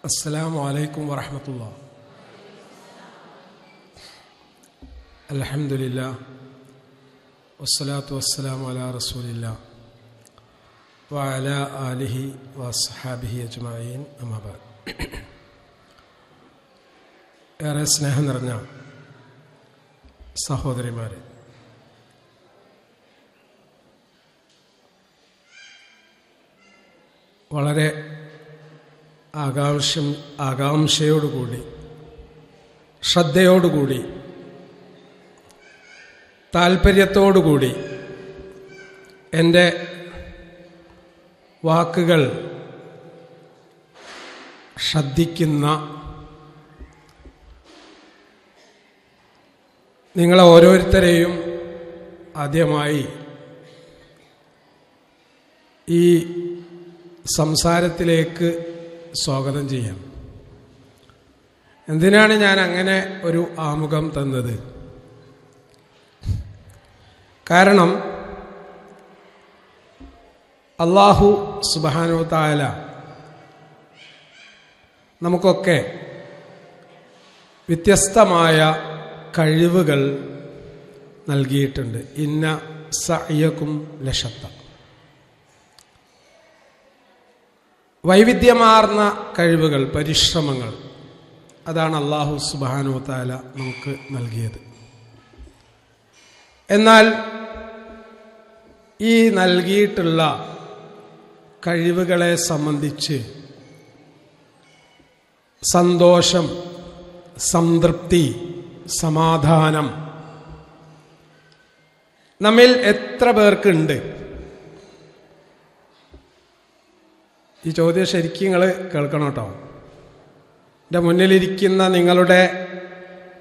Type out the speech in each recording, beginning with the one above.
അസ്സലാമു അലൈക്കും വറഹ്മത്തുള്ളാഹി. അൽഹംദുലില്ലാഹ് വസ്സലാത്തു വസ്സലാമു അലാ റസൂലില്ലാഹ് വഅലാ ആലിഹി വസ്ഹബിഹി അജ്മഈൻ. അമ്മാ ബഅദ്. ഏറെ സ്നേഹം നിറഞ്ഞ സഹോദരിമാരെ, വളരെ ആകാംക്ഷയോടുകൂടി, ശ്രദ്ധയോടുകൂടി, താല്പര്യത്തോടുകൂടി എൻ്റെ വാക്കുകൾ ശ്രദ്ധിക്കുന്ന നിങ്ങളെ ഓരോരുത്തരെയും ആദ്യമായി ഈ സംസാരത്തിലേക്ക് സ്വാഗതം ചെയ്യാം. എന്തിനാണ് ഞാൻ അങ്ങനെ ഒരു ആമുഖം തന്നത്? കാരണം അല്ലാഹു സുബ്ഹാനഹു വ തആല നമുക്കൊക്കെ വ്യത്യസ്തമായ കഴിവുകൾ നൽകിയിട്ടുണ്ട്. ഇന്ന സഅയകും ലശത്ത. വൈവിധ്യമാർന്ന കഴിവുകൾ, പരിശ്രമങ്ങൾ, അതാണ് അല്ലാഹു സുബ്ഹാനഹു വ തആല നമുക്ക് നൽകിയത്. എന്നാൽ ഈ നൽകിയിട്ടുള്ള കഴിവുകളെ സംബന്ധിച്ച് സന്തോഷം, സംതൃപ്തി, സമാധാനം നമ്മിൽ എത്ര പേർക്കുണ്ട്? ഈ ചോദ്യം ശരിക്കും നിങ്ങൾ കേൾക്കണം കേട്ടോ. എൻ്റെ മുന്നിലിരിക്കുന്ന നിങ്ങളുടെ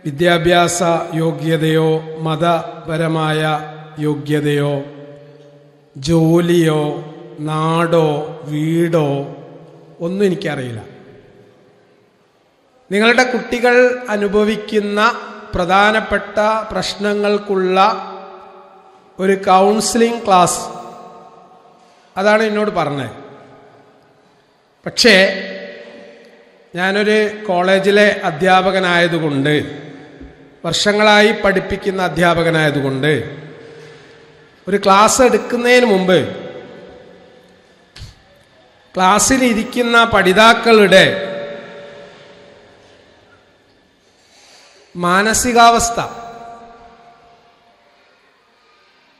വിദ്യാഭ്യാസ യോഗ്യതയോ മതപരമായ യോഗ്യതയോ ജോലിയോ നാടോ വീടോ ഒന്നും എനിക്കറിയില്ല. നിങ്ങളുടെ കുട്ടികൾ അനുഭവിക്കുന്ന പ്രധാനപ്പെട്ട പ്രശ്നങ്ങൾക്കുള്ള ഒരു കൗൺസിലിംഗ് ക്ലാസ്, അതാണ് എന്നോട് പറഞ്ഞത്. പക്ഷേ ഞാനൊരു കോളേജിലെ അധ്യാപകനായതുകൊണ്ട്, വർഷങ്ങളായി പഠിപ്പിക്കുന്ന അധ്യാപകനായതുകൊണ്ട്, ഒരു ക്ലാസ് എടുക്കുന്നതിന് മുമ്പ് ക്ലാസ്സിലിരിക്കുന്ന പഠിതാക്കളുടെ മാനസികാവസ്ഥ,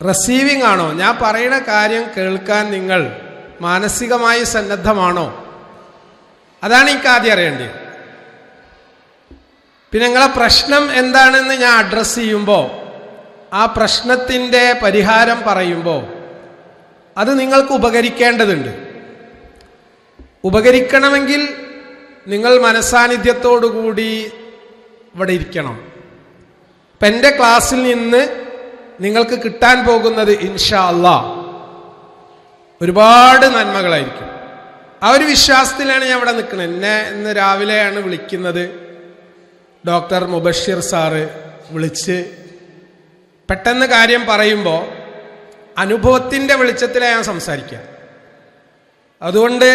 റിസീവിംഗ് ആണോ, ഞാൻ പറയുന്ന കാര്യം കേൾക്കാൻ നിങ്ങൾ മാനസികമായി സന്നദ്ധമാണോ, അതാണ് എനിക്ക് ആദ്യം അറിയേണ്ടത്. പിന്നെ നിങ്ങളെ പ്രശ്നം എന്താണെന്ന് ഞാൻ അഡ്രസ്സ് ചെയ്യുമ്പോൾ, ആ പ്രശ്നത്തിൻ്റെ പരിഹാരം പറയുമ്പോൾ അത് നിങ്ങൾക്ക് ഉപകരിക്കേണ്ടതുണ്ട്. ഉപകരിക്കണമെങ്കിൽ നിങ്ങൾ മനസാന്നിധ്യത്തോടുകൂടി ഇവിടെ ഇരിക്കണം. ഇപ്പം എൻ്റെ ക്ലാസ്സിൽ നിന്ന് നിങ്ങൾക്ക് കിട്ടാൻ പോകുന്നത് ഇൻഷാ അല്ലാഹ് ഒരുപാട് നന്മകളായിരിക്കും. ആ ഒരു വിശ്വാസത്തിലാണ് ഞാൻ ഇവിടെ നിൽക്കുന്നത്. എന്നെ ഇന്ന് രാവിലെയാണ് വിളിക്കുന്നത്. ഡോക്ടർ മുബഷിർ സാറ് വിളിച്ച് പെട്ടെന്ന് കാര്യം പറയുമ്പോൾ അനുഭവത്തിൻ്റെ വെളിച്ചത്തിലാണ് ഞാൻ സംസാരിക്കുക. അതുകൊണ്ട്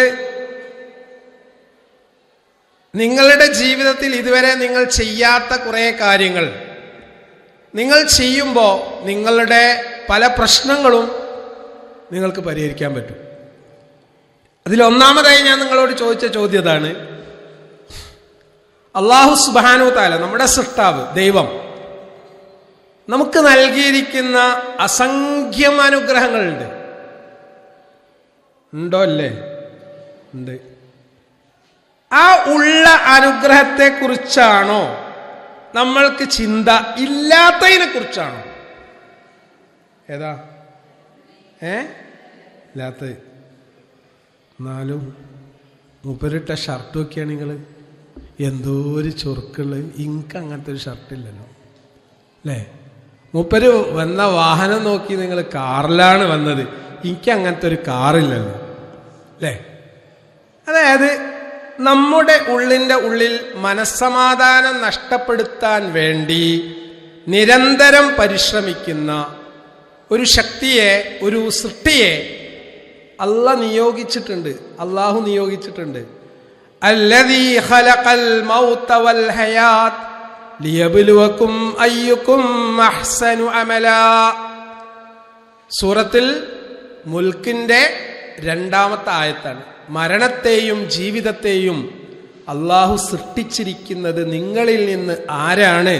നിങ്ങളുടെ ജീവിതത്തിൽ ഇതുവരെ നിങ്ങൾ ചെയ്യാത്ത കുറേ കാര്യങ്ങൾ നിങ്ങൾ ചെയ്യുമ്പോൾ നിങ്ങളുടെ പല പ്രശ്നങ്ങളും നിങ്ങൾക്ക് പരിഹരിക്കാൻ പറ്റും. അതിലൊന്നാമതായി ഞാൻ നിങ്ങളോട് ചോദിച്ച ചോദ്യം ഇതാണ്. അല്ലാഹു സുബ്ഹാനഹു വ തആല, നമ്മുടെ സൃഷ്ടാവ് ദൈവം, നമുക്ക് നൽകിയിരിക്കുന്ന അസംഖ്യം അനുഗ്രഹങ്ങളുണ്ട്. ഉണ്ടോ? അല്ലേ? ഉണ്ട്. ആ ഉള്ള അനുഗ്രഹത്തെ കുറിച്ചാണോ നമ്മൾക്ക് ചിന്ത? ഇല്ലാത്തതിനെ കുറിച്ചാണോ? ഏതാ? ഇല്ലാത്തത്. എന്നാലും മൂപ്പരിട്ട ഷർട്ട് നോക്കിയാണ് നിങ്ങൾ, എന്തോ ഒരു ചൊറുക്കുള്ള. ഇങ്ക് അങ്ങനത്തെ ഒരു ഷർട്ടില്ലല്ലോ അല്ലേ? മൂപ്പര് വന്ന വാഹനം നോക്കി നിങ്ങൾ കാറിലാണ് വന്നത്. എനിക്ക് അങ്ങനത്തെ ഒരു കാറില്ലല്ലോ അല്ലേ? അതായത് നമ്മുടെ ഉള്ളിൻ്റെ ഉള്ളിൽ മനസ്സമാധാനം നഷ്ടപ്പെടുത്താൻ വേണ്ടി നിരന്തരം പരിശ്രമിക്കുന്ന ഒരു ശക്തിയെ, ഒരു സൃഷ്ടിയെ അള്ളാഹു നിയോഗിച്ചിട്ടുണ്ട്. അല്ലദീ ഖലഖൽ മൗത വൽ ഹയാത്ത് ലിയബ്ലുവകും അയ്യുകും അഹ്സനു അമലാ. സൂറത്തുൽ മുൽക്കിന്റെ 2ാമത്തെ ആയത്താണ്. മരണത്തെയും ജീവിതത്തെയും അള്ളാഹു സൃഷ്ടിച്ചിരിക്കുന്നത് നിങ്ങളിൽ നിന്ന് ആരാണ്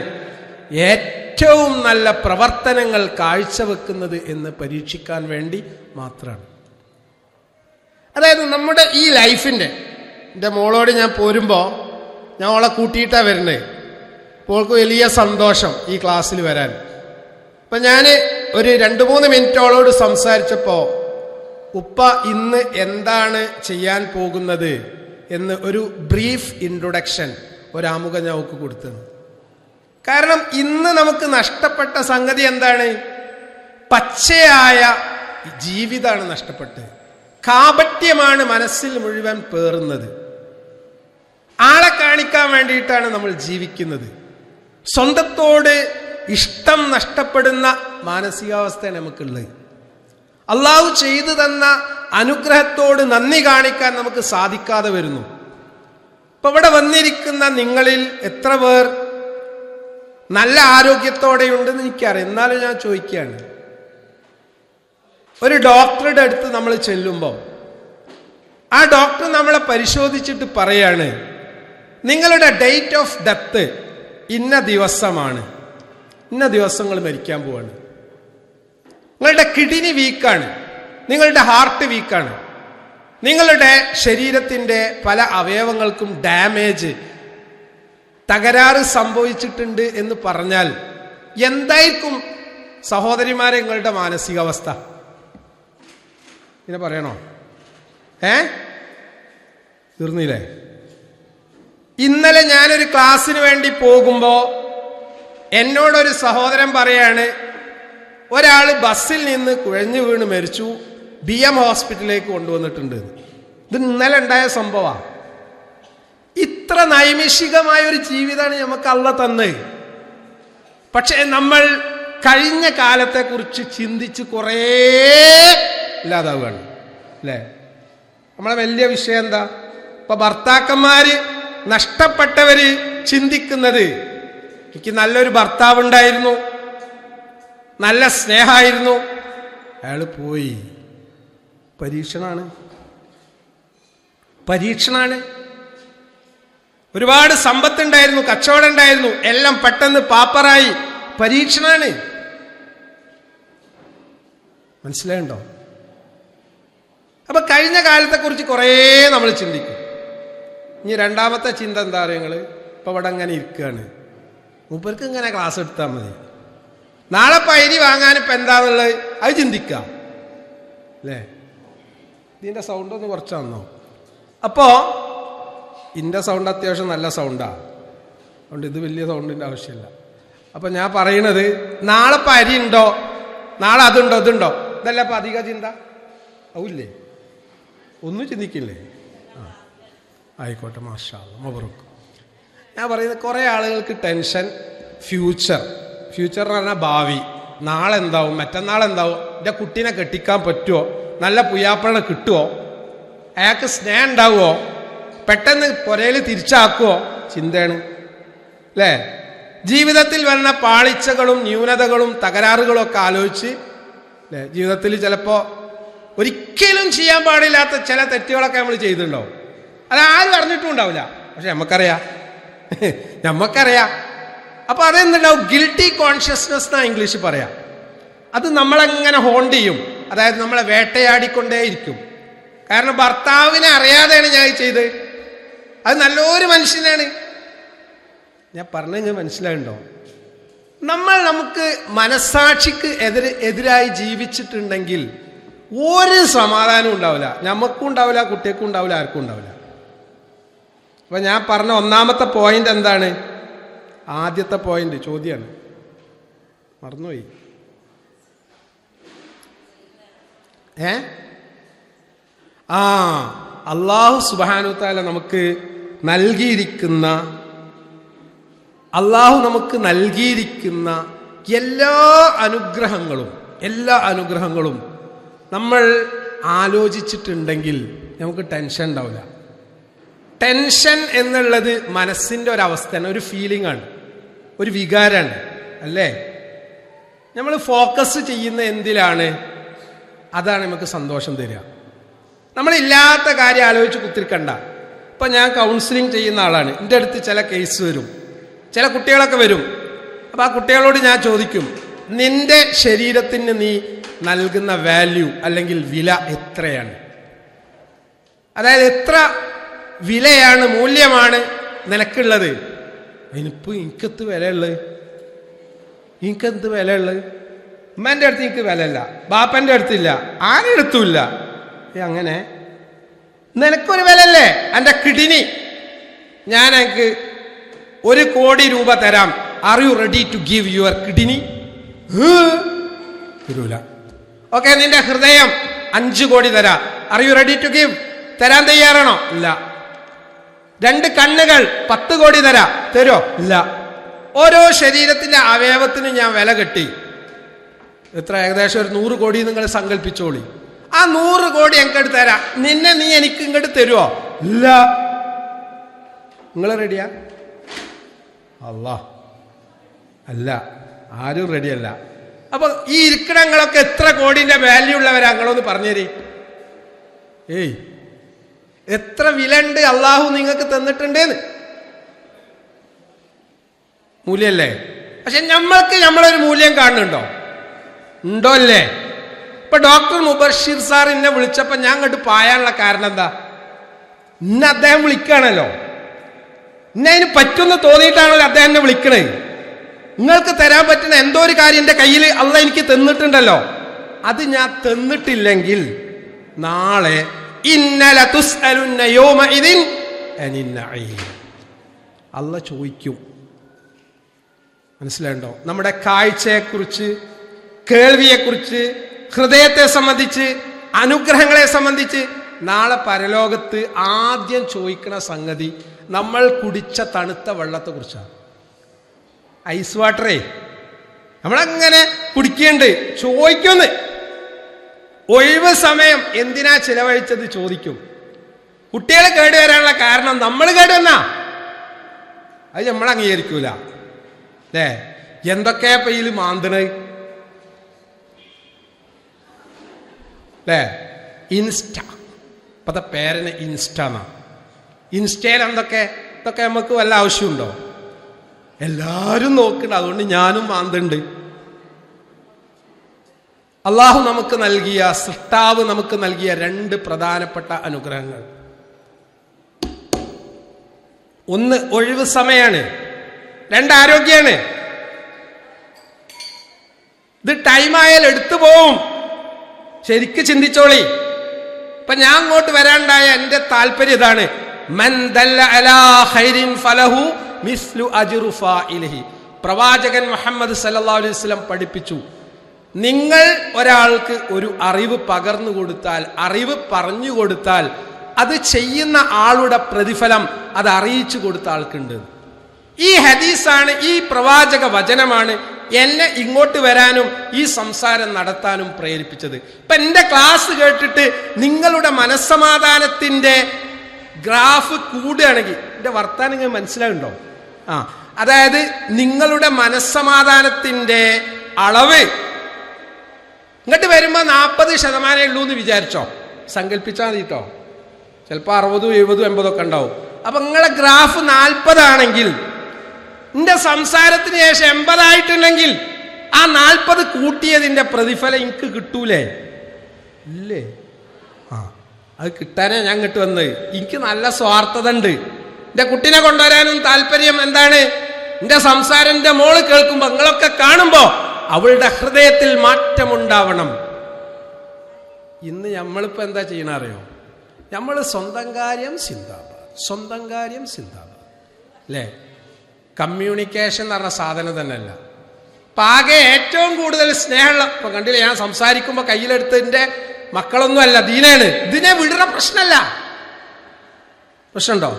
ഏറ്റവും നല്ല പ്രവർത്തനങ്ങൾ കാഴ്ചവെക്കുന്നത് എന്ന് പരീക്ഷിക്കാൻ വേണ്ടി മാത്രമാണ്. അതായത് നമ്മുടെ ഈ ലൈഫിൻ്റെ, എൻ്റെ മോളോട് ഞാൻ പോരുമ്പോൾ ഞാൻ ഓളെ കൂട്ടിയിട്ടാണ് വരുന്നത്. മോൾക്ക് വലിയ സന്തോഷം ഈ ക്ലാസ്സിൽ വരാൻ. അപ്പം ഞാൻ ഒരു 2-3 മിനിറ്റ് ഓളോട് സംസാരിച്ചപ്പോൾ ഉപ്പ ഇന്ന് എന്താണ് ചെയ്യാൻ പോകുന്നത് എന്ന് ഒരു ബ്രീഫ് ഇൻട്രൊഡക്ഷൻ, ഒരാമുഖം ഞാൻ അവൾക്ക് കൊടുത്തത്. കാരണം ഇന്ന് നമുക്ക് നഷ്ടപ്പെട്ട സംഗതി എന്താണ്? പച്ചയായ ജീവിതമാണ് നഷ്ടപ്പെട്ടത്. കാപട്യമാണ് മനസ്സിൽ മുഴുവൻ പേറുന്നത്. ആളെ കാണിക്കാൻ വേണ്ടിയിട്ടാണ് നമ്മൾ ജീവിക്കുന്നത്. സ്വന്തത്തോട് ഇഷ്ടം നഷ്ടപ്പെടുന്ന മാനസികാവസ്ഥയാണ് നമുക്കുള്ളത്. അള്ളാഹു ചെയ്തു തന്ന അനുഗ്രഹത്തോട് നന്ദി കാണിക്കാൻ നമുക്ക് സാധിക്കാതെ വരുന്നു. ഇപ്പൊ ഇവിടെ വന്നിരിക്കുന്ന നിങ്ങളിൽ എത്ര പേർ നല്ല ആരോഗ്യത്തോടെയുണ്ടെന്ന് എനിക്കറിയാം. എന്നാലും ഞാൻ ചോദിക്കുകയാണ്, ഒരു ഡോക്ടറുടെ അടുത്ത് നമ്മൾ ചെല്ലുമ്പോൾ ആ ഡോക്ടർ നമ്മളെ പരിശോധിച്ചിട്ട് പറയാണ്, നിങ്ങളുടെ ഡേറ്റ് ഓഫ് ഡെത്ത് ഇന്ന ദിവസമാണ്, ഇന്ന ദിവസങ്ങൾ മരിക്കാൻ പോവാണ്, നിങ്ങളുടെ കിഡ്നി വീക്കാണ്, നിങ്ങളുടെ ഹാർട്ട് വീക്കാണ്, നിങ്ങളുടെ ശരീരത്തിൻ്റെ പല അവയവങ്ങൾക്കും ഡാമേജ്, തകരാറ് സംഭവിച്ചിട്ടുണ്ട് എന്ന് പറഞ്ഞാൽ എന്തായിരിക്കും സഹോദരിമാരെ നിങ്ങളുടെ മാനസികാവസ്ഥ? ഇങ്ങനെ പറയണോ? തീർന്നില്ലേ? ഇന്നലെ ഞാനൊരു ക്ലാസ്സിന് വേണ്ടി പോകുമ്പോൾ എന്നോടൊരു സഹോദരൻ പറയാണ്, ഒരാൾ ബസ്സിൽ നിന്ന് കുഴഞ്ഞു വീണ് മരിച്ചു, BM ഹോസ്പിറ്റലിലേക്ക് കൊണ്ടുവന്നിട്ടുണ്ട്. ഇത് ഇന്നലെ ഉണ്ടായ സംഭവമാണ്. ഇത്ര നൈമിഷികമായ ഒരു ജീവിതമാണ് നമുക്ക് അള്ള തന്നത്. പക്ഷെ നമ്മൾ കഴിഞ്ഞ കാലത്തെക്കുറിച്ച് ചിന്തിച്ച് കുറേ ഇല്ലാതാവുകയാണ് അല്ലേ? നമ്മളെ വലിയ വിഷയം എന്താ? ഇപ്പൊ ഭർത്താക്കന്മാര് നഷ്ടപ്പെട്ടവര് ചിന്തിക്കുന്നത്, എനിക്ക് നല്ലൊരു ഭർത്താവ് ഉണ്ടായിരുന്നു, നല്ല സ്നേഹമായിരുന്നു, അയാൾ പോയി. പരീക്ഷണാണ്. ഒരുപാട് സമ്പത്തുണ്ടായിരുന്നു, കച്ചവടം ഉണ്ടായിരുന്നു, എല്ലാം പെട്ടെന്ന് പാപ്പറായി. പരീക്ഷണാണ്. മനസ്സിലായുണ്ടോ? അപ്പൊ കഴിഞ്ഞ കാലത്തെക്കുറിച്ച് കുറേ നമ്മൾ ചിന്തിക്കും. ഇനി 2ാമത്തെ ചിന്ത എന്താ പറയുക? നിങ്ങൾ ഇപ്പൊ ഇവിടെ അങ്ങനെ ഇരിക്കുകയാണ്, മൂപ്പർക്ക് ഇങ്ങനെ ക്ലാസ് എടുത്താൽ മതി, നാളെ പൈരി വാങ്ങാൻ ഇപ്പം എന്താന്നുള്ളത് അത് ചിന്തിക്കാം അല്ലേ? ഇതിൻ്റെ സൗണ്ട് ഒന്ന് കുറച്ച് തന്നോ? അപ്പോൾ ഇതിൻ്റെ സൗണ്ട് അത്യാവശ്യം നല്ല സൗണ്ടാണ്, അതുകൊണ്ട് ഇത് വലിയ സൗണ്ടിൻ്റെ ആവശ്യമില്ല. അപ്പം ഞാൻ പറയണത്, നാളെ ഇപ്പം അരി ഉണ്ടോ, നാളെ അതുണ്ടോ ഇതുണ്ടോ, ഇതല്ല അപ്പം അധിക ചിന്ത ആവില്ലേ? ഒന്നും ചിന്തിക്കില്ലേ? ആയിക്കോട്ടെ, മാഷാ അല്ലാഹ്, മബ്റൂക്ക്. ഞാൻ പറയുന്നത് കുറേ ആളുകൾക്ക് ടെൻഷൻ ഫ്യൂച്ചർ എന്ന് പറഞ്ഞാൽ ഭാവി, നാളെ എന്താവും, മറ്റന്നാളെന്താവും, എൻ്റെ കുട്ടീനെ കെട്ടിക്കാൻ പറ്റുമോ, നല്ല പുയ്യാപ്പളനെ കിട്ടുമോ, അയാൾക്ക് സ്നേഹം ഉണ്ടാവുമോ, പെട്ടെന്ന് പുരയിൽ തിരിച്ചാക്കുമോ, ചിന്തയാണ് അല്ലേ? ജീവിതത്തിൽ വരുന്ന പാളിച്ചകളും ന്യൂനതകളും തകരാറുകളും ഒക്കെ ആലോചിച്ച് അല്ലേ, ജീവിതത്തിൽ ചിലപ്പോൾ ഒരിക്കലും ചെയ്യാൻ പാടില്ലാത്ത ചില തെറ്റുകളൊക്കെ നമ്മൾ ചെയ്തിട്ടുണ്ടാവും. അത് ആരും അറിഞ്ഞിട്ടും ഉണ്ടാവില്ല, പക്ഷെ നമുക്കറിയാം. അപ്പൊ അതെന്തുണ്ടാവും? ഗിൽറ്റി കോൺഷ്യസ്നെസ് എന്നാ ഇംഗ്ലീഷ് പറയാം. അത് നമ്മളെങ്ങനെ ഹോണ്ട് ചെയ്യും, അതായത് നമ്മളെ വേട്ടയാടിക്കൊണ്ടേയിരിക്കും. കാരണം ഭർത്താവിനെ അറിയാതെയാണ് ഞാൻ ചെയ്ത്, അത് നല്ലൊരു മനുഷ്യനാണ്. ഞാൻ പറഞ്ഞത് മനസ്സിലായിണ്ടോ? നമുക്ക് മനസ്സാക്ഷിക്ക് എതിരായി ജീവിച്ചിട്ടുണ്ടെങ്കിൽ ഒരു സമാധാനം ഉണ്ടാവില്ല, നമുക്കും ഉണ്ടാവില്ല, കുട്ടികൾക്കും ഉണ്ടാവില്ല, ആർക്കും ഉണ്ടാവില്ല. അപ്പൊ ഞാൻ പറഞ്ഞ 1ാമത്തെ പോയിന്റ് എന്താണ്? ആദ്യത്തെ പോയിന്റ് ചോദ്യമാണ്, മറന്നുപോയി. അല്ലാഹു സുബ്ഹാനഹു വ തആല നമുക്ക് നൽകിയിരിക്കുന്ന എല്ലാ അനുഗ്രഹങ്ങളും നമ്മൾ ആലോചിച്ചിട്ടുണ്ടെങ്കിൽ നമുക്ക് ടെൻഷൻ ഉണ്ടാവില്ല. ടെൻഷൻ എന്നുള്ളത് മനസ്സിൻ്റെ ഒരവസ്ഥയാണ്, ഒരു ഫീലിംഗ് ആണ്, ഒരു വികാരമാണ് അല്ലേ? നമ്മൾ ഫോക്കസ് ചെയ്യുന്ന എന്തിലാണ് അതാണ് നമുക്ക് സന്തോഷം തരിക. നമ്മളില്ലാത്ത കാര്യം ആലോചിച്ച് കുത്തിരിക്കണ്ട. ഇപ്പം ഞാൻ കൗൺസിലിംഗ് ചെയ്യുന്ന ആളാണ്. എൻ്റെ അടുത്ത് ചില കേസ് വരും, ചില കുട്ടികളൊക്കെ വരും. അപ്പം ആ കുട്ടികളോട് ഞാൻ ചോദിക്കും, നിന്റെ ശരീരത്തിന് നീ നൽകുന്ന വാല്യൂ അല്ലെങ്കിൽ വില എത്രയാണ്? അതായത് എത്ര വിലയാണ്, മൂല്യമാണ് നിനക്കുള്ളത്? എനിക്കിപ്പോൾ എനിക്കെന്ത് വിലയുള്ളത്? എനിക്കെന്ത് വിലയുള്ളത്? ഉമ്മേൻ്റെ അടുത്ത് എനിക്ക് വിലയില്ല, ബാപ്പൻ്റെ അടുത്തില്ല, ആരുടെ അടുത്തുമില്ല. അങ്ങനെ നിനക്കൊരു വിലല്ലേ? എൻ്റെ കിഡ്നി ഞാൻ എനിക്ക് 1 കോടി രൂപ തരാം. Are you ready to give your kidney? തരൂല. ഓക്കെ, നിന്റെ ഹൃദയം 5 കോടി തരാം. Are you ready to give? തരാൻ തയ്യാറാണോ? ഇല്ല. 2 കണ്ണുകൾ 10 കോടി തരാം, തരോ? ഇല്ല. ഓരോ ശരീരത്തിന്റെ അവയവത്തിന് ഞാൻ വില കെട്ടി. എത്ര? ഏകദേശം ഒരു 100 കോടി നിങ്ങൾ സങ്കല്പിച്ചോളി. ആ 100 കോടി എനിക്കടുത്ത് തരാം. നീ എനിക്ക് ഇങ്ങോട്ട് തരുമോ? ഇല്ല. നിങ്ങൾ റെഡിയാ? അല്ല, ആരും റെഡിയല്ല. അപ്പൊ ഈ ഇരിക്കണങ്ങളൊക്കെ എത്ര കോടിന്റെ വാല്യൂ ഉള്ളവരാ? നിങ്ങളൊന്ന് പറഞ്ഞേരി. ഏയ്, എത്ര വില ഉണ്ട് അള്ളാഹു നിങ്ങൾക്ക് തന്നിട്ടുണ്ടെന്ന്? മൂല്യല്ലേ? പക്ഷെ നമ്മൾക്ക് നമ്മളൊരു മൂല്യം കാണുന്നുണ്ടോ? ഉണ്ടോ അല്ലേ? ഇപ്പൊ ഡോക്ടർ മുബഷിർ സാർ എന്നെ വിളിച്ചപ്പോ ഞാൻ അങ്ങോട്ട് പായാനുള്ള കാരണം എന്താ? ഇന്ന് അദ്ദേഹം വിളിക്കുകയാണല്ലോ, ഇന്നെ അതിന് പറ്റുമെന്ന് തോന്നിയിട്ടാണല്ലോ അദ്ദേഹം എന്നെ വിളിക്കണേ. നിങ്ങൾക്ക് തരാൻ പറ്റുന്ന എന്തോ ഒരു കാര്യം എൻ്റെ കയ്യിൽ അള്ള എനിക്ക് തന്നിട്ടുണ്ടല്ലോ, അത് ഞാൻ തന്നിട്ടില്ലെങ്കിൽ നാളെ അള്ള ചോദിക്കും. മനസ്സിലായോ? നമ്മുടെ കാഴ്ചയെക്കുറിച്ച്, കേൾവിയെക്കുറിച്ച്, ഹൃദയത്തെ സംബന്ധിച്ച്, അനുഗ്രഹങ്ങളെ സംബന്ധിച്ച് നാളെ പരലോകത്ത് ആദ്യം ചോദിക്കുന്ന സംഗതി നമ്മൾ കുടിച്ച തണുത്ത വെള്ളത്തെ കുറിച്ചാണ്. ഐസ് വാട്ടറേ നമ്മളങ്ങനെ കുടിക്കേണ്ട ചോദിക്കുന്ന്. ഒഴിവ് സമയം എന്തിനാ ചിലവഴിച്ചത് ചോദിക്കും. കുട്ടികളെ കേടുവരാനുള്ള കാരണം നമ്മൾ കേടുവന്നാ അത് നമ്മൾ അംഗീകരിക്കൂല അല്ലേ? എന്തൊക്കെയാ പെയ്യിൽ മാന്തണ് അല്ലേ? ഇൻസ്റ്റ, ഇപ്പത്തെ പേരന് ഇൻസ്റ്റ എന്നാ. ഇൻസ്റ്റയിൽ എന്തൊക്കെ ഇതൊക്കെ നമുക്ക് വല്ല ആവശ്യമുണ്ടോ? എല്ലാവരും നോക്കണ്ട, അതുകൊണ്ട് ഞാനും മാന്തുണ്ട്. അള്ളാഹു നമുക്ക് നൽകിയ, സൃഷ്ടാവ് നമുക്ക് നൽകിയ 2 പ്രധാനപ്പെട്ട അനുഗ്രഹങ്ങൾ. ഒന്ന് ഒഴിവ് സമയമാണ്, 2 ആരോഗ്യമാണ്. ഇത് ടൈമായാൽ എടുത്തു പോവും. ശരിക്ക് ചിന്തിച്ചോളി. ഇപ്പൊ ഞാൻ അങ്ങോട്ട് വരാണ്ടായ എന്റെ താല്പര്യം ഇതാണ്. മൻ ദല്ല അലാ ഖൈരിൻ ഫലഹു മിസ്ലു അജ്റു ഫാഇലിഹി. പ്രവാചകൻ മുഹമ്മദ് സല്ലല്ലാഹു അലൈഹി വസല്ലം പഠിപ്പിച്ചു, നിങ്ങൾ ഒരാൾക്ക് ഒരു അറിവ് പകർന്നു കൊടുത്താൽ, അറിവ് പറഞ്ഞു കൊടുത്താൽ, അത് ചെയ്യുന്ന ആളുടെ പ്രതിഫലം അത് അറിയിച്ചു കൊടുത്ത ആൾക്കുണ്ട്. ഈ ഹദീസാണ്, ഈ പ്രവാചക വചനമാണ് എന്നെ ഇങ്ങോട്ട് വരാനും ഈ സംസാരം നടത്താനും പ്രേരിപ്പിച്ചത്. ഇപ്പൊ എന്റെ ക്ലാസ് കേട്ടിട്ട് നിങ്ങളുടെ മനസ്സമാധാനത്തിന്റെ ഗ്രാഫ് കൂടുകയാണെങ്കിൽ, എന്റെ വർത്താനം നിങ്ങൾ മനസ്സിലാകുന്നുണ്ടോ? അതായത് നിങ്ങളുടെ മനസ്സമാധാനത്തിന്റെ അളവ് ഇങ്ങോട്ട് വരുമ്പോ 40% ഉള്ളൂ എന്ന് വിചാരിച്ചോ, സങ്കല്പിച്ചാൽ മതി കേട്ടോ. ചിലപ്പോൾ 60, 70, 80 ഒക്കെ ഉണ്ടാവും. അപ്പൊ നിങ്ങളെ ഗ്രാഫ് 40 ആണെങ്കിൽ എന്റെ സംസാരത്തിന് ശേഷം 80 ആയിട്ടുണ്ടെങ്കിൽ ആ 40 കൂട്ടിയതിന്റെ പ്രതിഫലം എനിക്ക് കിട്ടൂലേ? ഇല്ലേ? അത് കിട്ടാനേ ഞാൻ ഇങ്ങോട്ട് വന്നത്. എനിക്ക് നല്ല സ്വാർത്ഥത ഉണ്ട്. എന്റെ കുട്ടീനെ കൊണ്ടുവരാനും താല്പര്യം എന്താണ്? എന്റെ സംസാരം എന്റെ മോള് കേൾക്കുമ്പോ, നിങ്ങളൊക്കെ കാണുമ്പോ അവളുടെ ഹൃദയത്തിൽ മാറ്റമുണ്ടാവണം. ഇന്ന് നമ്മളിപ്പോ എന്താ ചെയ്യണ അറിയോ? നമ്മൾ സ്വന്തം കാര്യം സിന്ദാബാദ്, സ്വന്തം കാര്യം സിന്ദാബാദ് അല്ലേ? കമ്മ്യൂണിക്കേഷൻ എന്ന് പറഞ്ഞ സാധനം തന്നെയല്ല. പാകെ ഏറ്റവും കൂടുതൽ സ്നേഹമുള്ള, ഇപ്പൊ കണ്ടില്ലേ ഞാൻ സംസാരിക്കുമ്പോ കയ്യിലെടുത്തതിന്റെ മക്കളൊന്നും അല്ല, ദീനാണ്. ഇതിനെ വിടുന്ന പ്രശ്നമല്ല. പ്രശ്നമുണ്ടോ?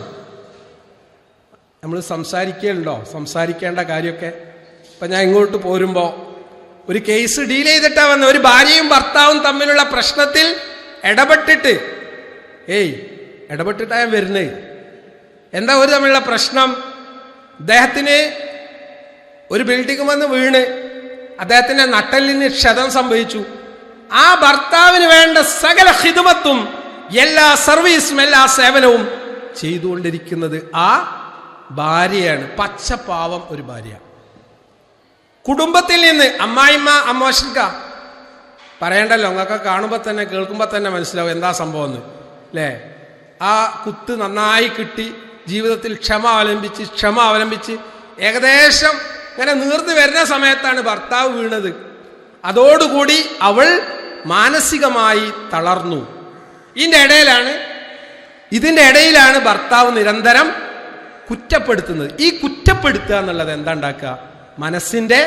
നമ്മൾ സംസാരിക്കലുണ്ടോ? സംസാരിക്കേണ്ട കാര്യമൊക്കെ. ഇപ്പൊ ഞാൻ ഇങ്ങോട്ട് പോരുമ്പോ ഒരു കേസ് ഡീൽ ചെയ്തിട്ടാ വന്ന, ഒരു ഭാര്യയും ഭർത്താവും തമ്മിലുള്ള പ്രശ്നത്തിൽ ഇടപെട്ടിട്ട്, ഇടപെട്ടിട്ടാ ഞാൻ വരുന്നത്. എന്താ ഒരു തമ്മിലുള്ള പ്രശ്നം? അദ്ദേഹത്തിന് ഒരു ബിൽഡിംഗ് വന്ന് വീണ് അദ്ദേഹത്തിന്റെ നട്ടെല്ലിന് ക്ഷതം സംഭവിച്ചു. ആ ഭർത്താവിന് വേണ്ട സകല ഖിദ്മത്തും എല്ലാ സർവീസും എല്ലാ സേവനവും ചെയ്തുകൊണ്ടിരിക്കുന്നത് ആ ഭാര്യയാണ്. പച്ചപ്പാവം ഒരു ഭാര്യ. കുടുംബത്തിൽ നിന്ന് അമ്മായിമ്മ അമ്മോശൻക പറയണ്ടല്ലോ, നിങ്ങൾക്ക് കാണുമ്പോൾ തന്നെ കേൾക്കുമ്പോൾ തന്നെ മനസ്സിലാവും എന്താ സംഭവം എന്ന് അല്ലേ? ആ കുത്ത് നന്നായി കിട്ടി, ജീവിതത്തിൽ ക്ഷമ അവലംബിച്ച് ഏകദേശം ഇങ്ങനെ നീർന്നു വരുന്ന സമയത്താണ് ഭർത്താവ് വീണത്. അതോടുകൂടി അവൾ മാനസികമായി തളർന്നു. ഇതിൻ്റെ ഇടയിലാണ് ഭർത്താവ് നിരന്തരം കുറ്റപ്പെടുത്തുന്നത്. ഈ കുറ്റപ്പെടുത്തുക എന്നുള്ളത് എന്താ ഉണ്ടാക്കുക? മനസ്സിന്റെ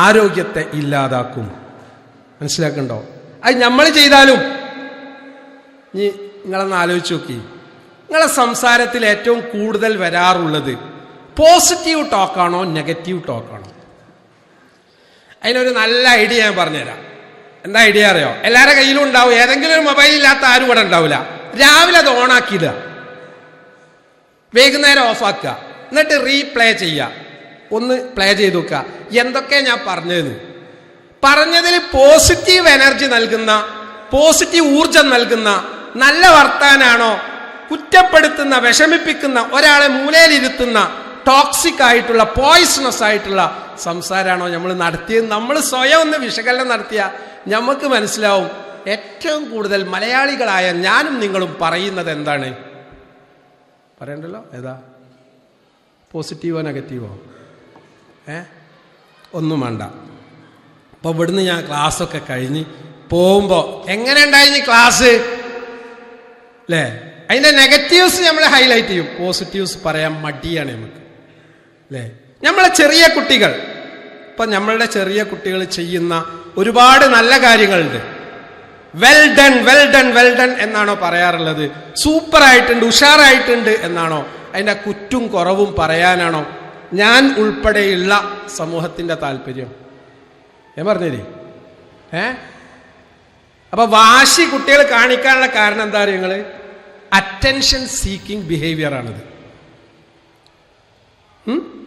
ആരോഗ്യത്തെ ഇല്ലാതാക്കും. മനസ്സിലാക്കണ്ടോ? അത് നമ്മൾ ചെയ്താലും ഇനി നിങ്ങളൊന്ന് ആലോചിച്ച് നോക്കി. നിങ്ങളെ സംസാരത്തിൽ ഏറ്റവും കൂടുതൽ വരാറുള്ളത് പോസിറ്റീവ് ടോക്കാണോ നെഗറ്റീവ് ടോക്കാണോ? അതിനൊരു നല്ല ഐഡിയ ഞാൻ പറഞ്ഞുതരാം. എന്താ ഐഡിയ അറിയോ? എല്ലാവരുടെ കയ്യിലും ഉണ്ടാവും. ഏതെങ്കിലും ഒരു മൊബൈൽ ഇല്ലാത്ത ആരും ഇവിടെ ഉണ്ടാവില്ല. രാവിലെ അത് ഓണാക്കിയിടുക, വൈകുന്നേരം ഓഫാക്കുക, എന്നിട്ട് റീപ്ലേ ചെയ്യുക. ഒന്ന് പ്ലേ ചെയ്ത് നോക്കുക എന്തൊക്കെ ഞാൻ പറഞ്ഞതിൽ പോസിറ്റീവ് എനർജി നൽകുന്ന, പോസിറ്റീവ് ഊർജം നൽകുന്ന നല്ല വർത്താനാണോ, കുറ്റപ്പെടുത്തുന്ന വിഷമിപ്പിക്കുന്ന, ഒരാളെ മൂലയിലിരുത്തുന്ന ടോക്സിക് ആയിട്ടുള്ള പോയിസണസ് ആയിട്ടുള്ള സംസാരമാണോ നമ്മൾ നടത്തിയത്? നമ്മൾ സ്വയം ഒന്ന് വിശകലനം നടത്തിയാൽ നമുക്ക് മനസ്സിലാവും. ഏറ്റവും കൂടുതൽ മലയാളികളായ ഞാനും നിങ്ങളും പറയുന്നത് എന്താണ്? പറയണ്ടല്ലോ, ഏതാ? പോസിറ്റീവോ നെഗറ്റീവോ? ഒന്നും വേണ്ട. അപ്പോൾ ഇവിടുന്ന് ഞാൻ ക്ലാസ്സൊക്കെ കഴിഞ്ഞ് പോകുമ്പോൾ എങ്ങനെ ഉണ്ടായിരുന്നു ക്ലാസ് അല്ലേ? അതിൻ്റെ നെഗറ്റീവ്സ് നമ്മൾ ഹൈലൈറ്റ് ചെയ്യും, പോസിറ്റീവ്സ് പറയാൻ മടിയാണ് നമുക്ക് അല്ലേ? നമ്മളെ ചെറിയ കുട്ടികൾ, ഇപ്പം നമ്മളുടെ ചെറിയ കുട്ടികൾ ചെയ്യുന്ന ഒരുപാട് നല്ല കാര്യങ്ങളുണ്ട്. Well done well done well done എന്നാണോ പറയാറുള്ളത്? സൂപ്പറായിട്ടുണ്ട്, ഉഷാറായിട്ടുണ്ട് എന്നാണോ? അതിൻ്റെ കുറ്റും കുറവും പറയാനാണോ ഞാൻ ഉൾപ്പെടെയുള്ള സമൂഹത്തിൻ്റെ താല്പര്യം? ഞാൻ പറഞ്ഞേ. അപ്പൊ വാശി കുട്ടികൾ കാണിക്കാനുള്ള കാരണം എന്താ അറിയുക? അറ്റൻഷൻ സീക്കിംഗ് ബിഹേവിയർ ആണിത്.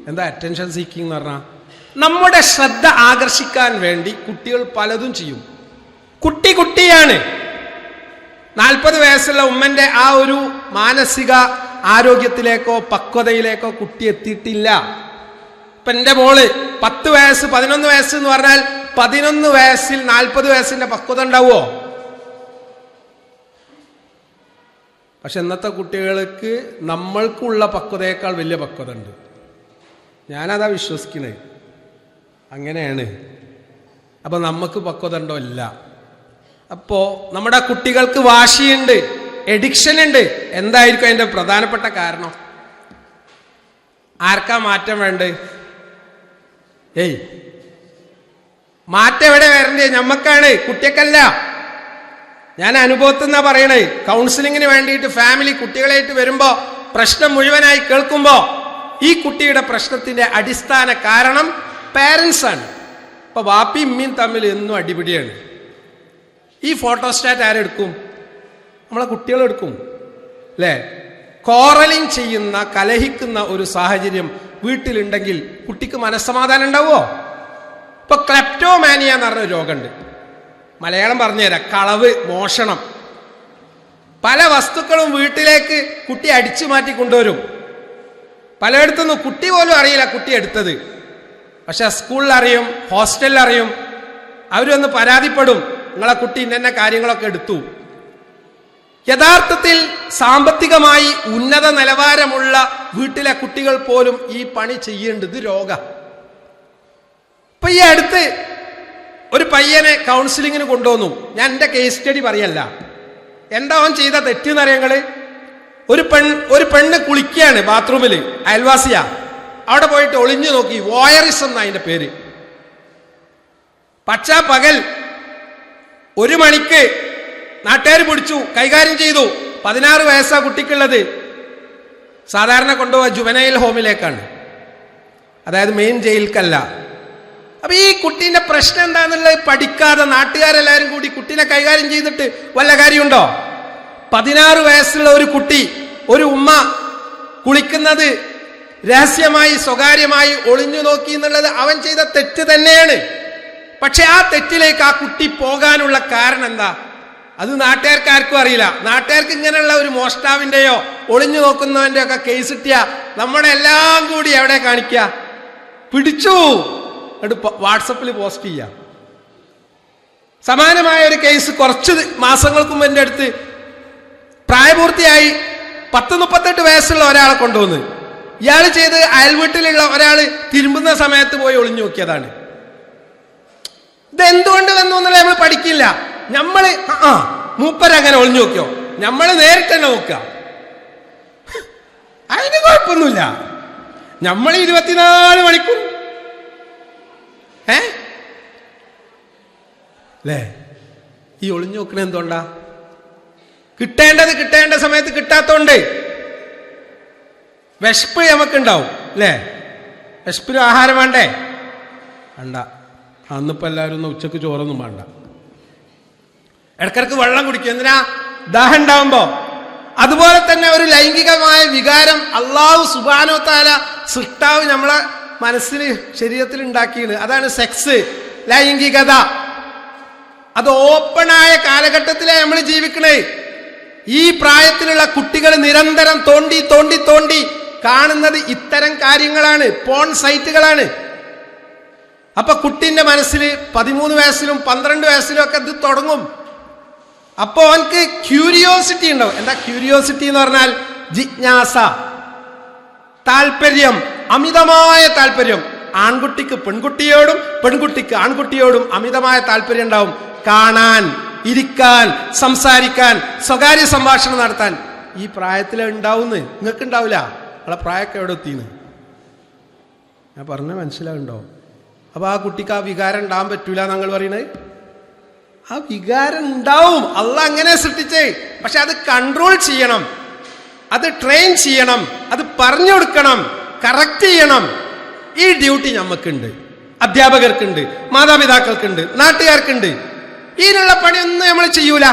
എന്താ അറ്റൻഷൻ സീക്കിംഗ് എന്ന് പറഞ്ഞാൽ? നമ്മുടെ ശ്രദ്ധ ആകർഷിക്കാൻ വേണ്ടി കുട്ടികൾ പലതും ചെയ്യും. കുട്ടിയാണ്. 40 വയസ്സുള്ള ഉമ്മന്റെ ആ ഒരു മാനസിക ആരോഗ്യത്തിലേക്കോ പക്വതയിലേക്കോ കുട്ടി എത്തിയിട്ടില്ല. ഇപ്പൊ എന്റെ മോള് 10 വയസ്സ് 11 വയസ്സ് എന്ന് പറഞ്ഞാൽ 11 വയസ്സിൽ 40 വയസ്സിന്റെ പക്വത ഉണ്ടാവുമോ? പക്ഷെ ഇന്നത്തെ കുട്ടികൾക്ക് നമ്മൾക്കുള്ള പക്വതയേക്കാൾ വലിയ പക്വത ഉണ്ട്. ഞാനതാ വിശ്വസിക്കണേ. അങ്ങനെയാണ്. അപ്പൊ നമുക്ക് പക്വത ഉണ്ടോ? ഇല്ല. അപ്പോ നമ്മുടെ കുട്ടികൾക്ക് വാശിയുണ്ട്, എഡിക്ഷൻ ഉണ്ട്. എന്തായിരിക്കും അതിന്റെ പ്രധാനപ്പെട്ട കാരണം? ആർക്കാ മാറ്റം വേണ്ടേ? മാറ്റം എവിടെ വരണ്ടേ? നമ്മക്കാണ്, കുട്ടിക്കല്ല. ഞാൻ അനുഭവത്തിൽ നിന്നാ പറയണേ. കൗൺസിലിങ്ങിന് വേണ്ടിയിട്ട് ഫാമിലി കുട്ടികളായിട്ട് വരുമ്പോ പ്രശ്നം മുഴുവനായി കേൾക്കുമ്പോ ഈ കുട്ടിയുടെ പ്രശ്നത്തിന്റെ അടിസ്ഥാന കാരണം പാരൻസ് ആണ്. ഇപ്പൊ വാപ്പിയും ഉമ്മയും തമ്മിൽ എന്നും അടിപിടിയാണ്. ഈ ഫോട്ടോസ്റ്റാറ്റ് ആരെടുക്കും? നമ്മളെ കുട്ടികളെടുക്കും അല്ലേ? കോറലിംഗ് ചെയ്യുന്ന, കലഹിക്കുന്ന ഒരു സാഹചര്യം വീട്ടിലുണ്ടെങ്കിൽ കുട്ടിക്ക് മനസ്സമാധാനം ഉണ്ടാവുമോ? ഇപ്പൊ ക്ലെപ്റ്റോമാനിയ എന്ന് പറഞ്ഞ രോഗമുണ്ട്. മലയാളം പറഞ്ഞുതരാം. കളവ്, മോഷണം. പല വസ്തുക്കളും വീട്ടിലേക്ക് കുട്ടി അടിച്ചു മാറ്റി കൊണ്ടുവരും. പലയിടത്തുനിന്നും കുട്ടി പോലും അറിയില്ല കുട്ടി എടുത്തത്. പക്ഷെ സ്കൂളിൽ അറിയും, ഹോസ്റ്റലിൽ അറിയും. അവരൊന്ന് പരാതിപ്പെടും, നിങ്ങളെ കുട്ടി ഇന്ന കാര്യങ്ങളൊക്കെ എടുത്തു. യഥാർത്ഥത്തിൽ സാമ്പത്തികമായി ഉന്നത നിലവാരമുള്ള വീട്ടിലെ കുട്ടികൾ പോലും ഈ പണി ചെയ്യേണ്ടത് രോഗ. ഇപ്പൊ ഈ അടുത്ത് ഒരു പയ്യനെ കൗൺസിലിങ്ങിന് കൊണ്ടുവന്നു. ഞാൻ എൻ്റെ കേസ് സ്റ്റഡി പറയല്ല. എന്താ അവൻ ചെയ്ത തെറ്റെന്നറിയങ്ങള്? ഒരു പെണ്ണ് കുളിക്കുകയാണ് ബാത്റൂമില്, അയൽവാസിയാ. അവിടെ പോയിട്ട് ഒളിഞ്ഞു നോക്കി. വോയറിസം എന്നാ അതിന്റെ പേര്. പകൽ 1 മണിക്ക് നാട്ടുകാർ പിടിച്ചു, കൈകാര്യം ചെയ്തു. 16 വയസ്സാ കുട്ടിക്കുള്ളത്. സാധാരണ കൊണ്ടുപോവാ ജുവനൈൽ ഹോമിലേക്കാണ്, അതായത് മെയിൻ ജയിൽക്കല്ല. അപ്പൊ ഈ കുട്ടീന്റെ പ്രശ്നം എന്താന്നുള്ളത് പഠിക്കാതെ നാട്ടുകാരെല്ലാരും കൂടി കുട്ടീനെ കൈകാര്യം ചെയ്തിട്ട് വല്ല കാര്യമുണ്ടോ? 16 വയസ്സുള്ള ഒരു കുട്ടി, ഒരു ഉമ്മ കുളിക്കുന്നത് രഹസ്യമായി സ്വകാര്യമായി ഒളിഞ്ഞു നോക്കി എന്നുള്ളത് അവൻ ചെയ്ത തെറ്റ് തന്നെയാണ്. പക്ഷെ ആ തെറ്റിലേക്ക് ആ കുട്ടി പോകാനുള്ള കാരണം എന്താ? അത് നാട്ടുകാർക്ക് ആർക്കും അറിയില്ല. നാട്ടുകാർക്ക് ഇങ്ങനെയുള്ള ഒരു മോഷ്ടാവിന്റെയോ ഒളിഞ്ഞു നോക്കുന്നവന്റെ ഒക്കെ കേസ് കിട്ടിയ നമ്മുടെ എല്ലാം കൂടി എവിടെ കാണിക്കുക? പിടിച്ചു വാട്സപ്പിൽ പോസ്റ്റ് ചെയ്യാം. സമാനമായ ഒരു കേസ് കുറച്ച് മാസങ്ങൾക്ക് മുമ്പ് എൻ്റെ അടുത്ത് പ്രായപൂർത്തിയായി 10-38 വയസ്സുള്ള ഒരാളെ കൊണ്ടുവന്ന് ഇയാൾ ചെയ്ത് അയൽവീട്ടിലുള്ള ഒരാൾ തിരുമ്പുന്ന സമയത്ത് പോയി ഒളിഞ്ഞു നോക്കിയതാണ്. ഇതെന്തുകൊണ്ട് വന്നു എന്നുള്ളത് നമ്മൾ പഠിക്കില്ല. നമ്മള് മൂപ്പരങ്ങനെ ഒളിഞ്ഞു നോക്കിയോ, നമ്മള് നേരിട്ട് തന്നെ നോക്കുക, അതിന് കുഴപ്പമൊന്നുമില്ല. നമ്മൾ 24 മണിക്കൂർ അല്ലേ ഈ ഒളിഞ്ഞു നോക്കണ എന്തുകൊണ്ടാ? കിട്ടേണ്ടത് കിട്ടേണ്ട സമയത്ത് കിട്ടാത്തോണ്ട്. വിശപ്പ് നമുക്കുണ്ടാവും അല്ലേ? വിശപ്പിന് ആഹാരം വേണ്ടേ? വേണ്ട. അന്നിപ്പോ എല്ലാവരും ഒന്ന് ഉച്ചക്ക് ചോറൊന്നും വേണ്ട. ഇടക്കിടക്ക് വെള്ളം കുടിക്കും. എന്തിനാ? ദാഹം ഉണ്ടാവുമ്പോ. അതുപോലെ തന്നെ ഒരു ലൈംഗികമായ വികാരം അള്ളാഹു സുബ്ഹാനഹു വ തആല സൃഷ്ടാവ് നമ്മളെ മനസ്സിന് ശരീരത്തിൽ ഉണ്ടാക്കിയത്. അതാണ് സെക്സ്, ലൈംഗികത. അത് ഓപ്പണായ കാലഘട്ടത്തിലാണ് നമ്മൾ ജീവിക്കണേ. ഈ പ്രായത്തിലുള്ള കുട്ടികൾ നിരന്തരം തോണ്ടി തോണ്ടി തോണ്ടി കാണുന്നത് ഇത്തരം കാര്യങ്ങളാണ്, പോൺ സൈറ്റുകളാണ്. അപ്പൊ കുട്ടിന്റെ മനസ്സിൽ 13 വയസ്സിലും 12 വയസ്സിലും ഒക്കെ ഇത് തുടങ്ങും. അപ്പൊ അവൻക്ക് ക്യൂരിയോസിറ്റി ഉണ്ടാവും. എന്താ ക്യൂരിയോസിറ്റി എന്ന് പറഞ്ഞാൽ? ജിജ്ഞാസ, താല്പര്യം, അമിതമായ താല്പര്യം. ആൺകുട്ടിക്ക് പെൺകുട്ടിയോടും പെൺകുട്ടിക്ക് ആൺകുട്ടിയോടും അമിതമായ താല്പര്യം ഉണ്ടാവും. കാണാൻ, ഇരിക്കാൻ, സംസാരിക്കാൻ, സ്വകാര്യ സംഭാഷണം നടത്താൻ. ഈ പ്രായത്തിൽ ഉണ്ടാവുന്ന്. നിങ്ങൾക്ക് ഉണ്ടാവില്ല. നിങ്ങളെ പ്രായമൊക്കെ എവിടെ എത്തിന്ന് ഞാൻ പറഞ്ഞ മനസ്സിലാവുണ്ടോ? അപ്പൊ ആ കുട്ടിക്ക് ആ വികാരം ഉണ്ടാവാൻ പറ്റൂല ഞങ്ങൾ പറയണത്. ആ വികാരം ഉണ്ടാവും. അള്ളാഹ് അങ്ങനെ സൃഷ്ടിച്ചേ. പക്ഷെ അത് കൺട്രോൾ ചെയ്യണം, അത് ട്രെയിൻ ചെയ്യണം, അത് പറഞ്ഞു കൊടുക്കണം, കറക്റ്റ് ചെയ്യണം. ഈ ഡ്യൂട്ടി നമുക്കുണ്ട്, അധ്യാപകർക്കുണ്ട്, മാതാപിതാക്കൾക്കുണ്ട്, നാട്ടുകാർക്കുണ്ട്. ഇതിനുള്ള പണിയൊന്നും നമ്മൾ ചെയ്യൂല.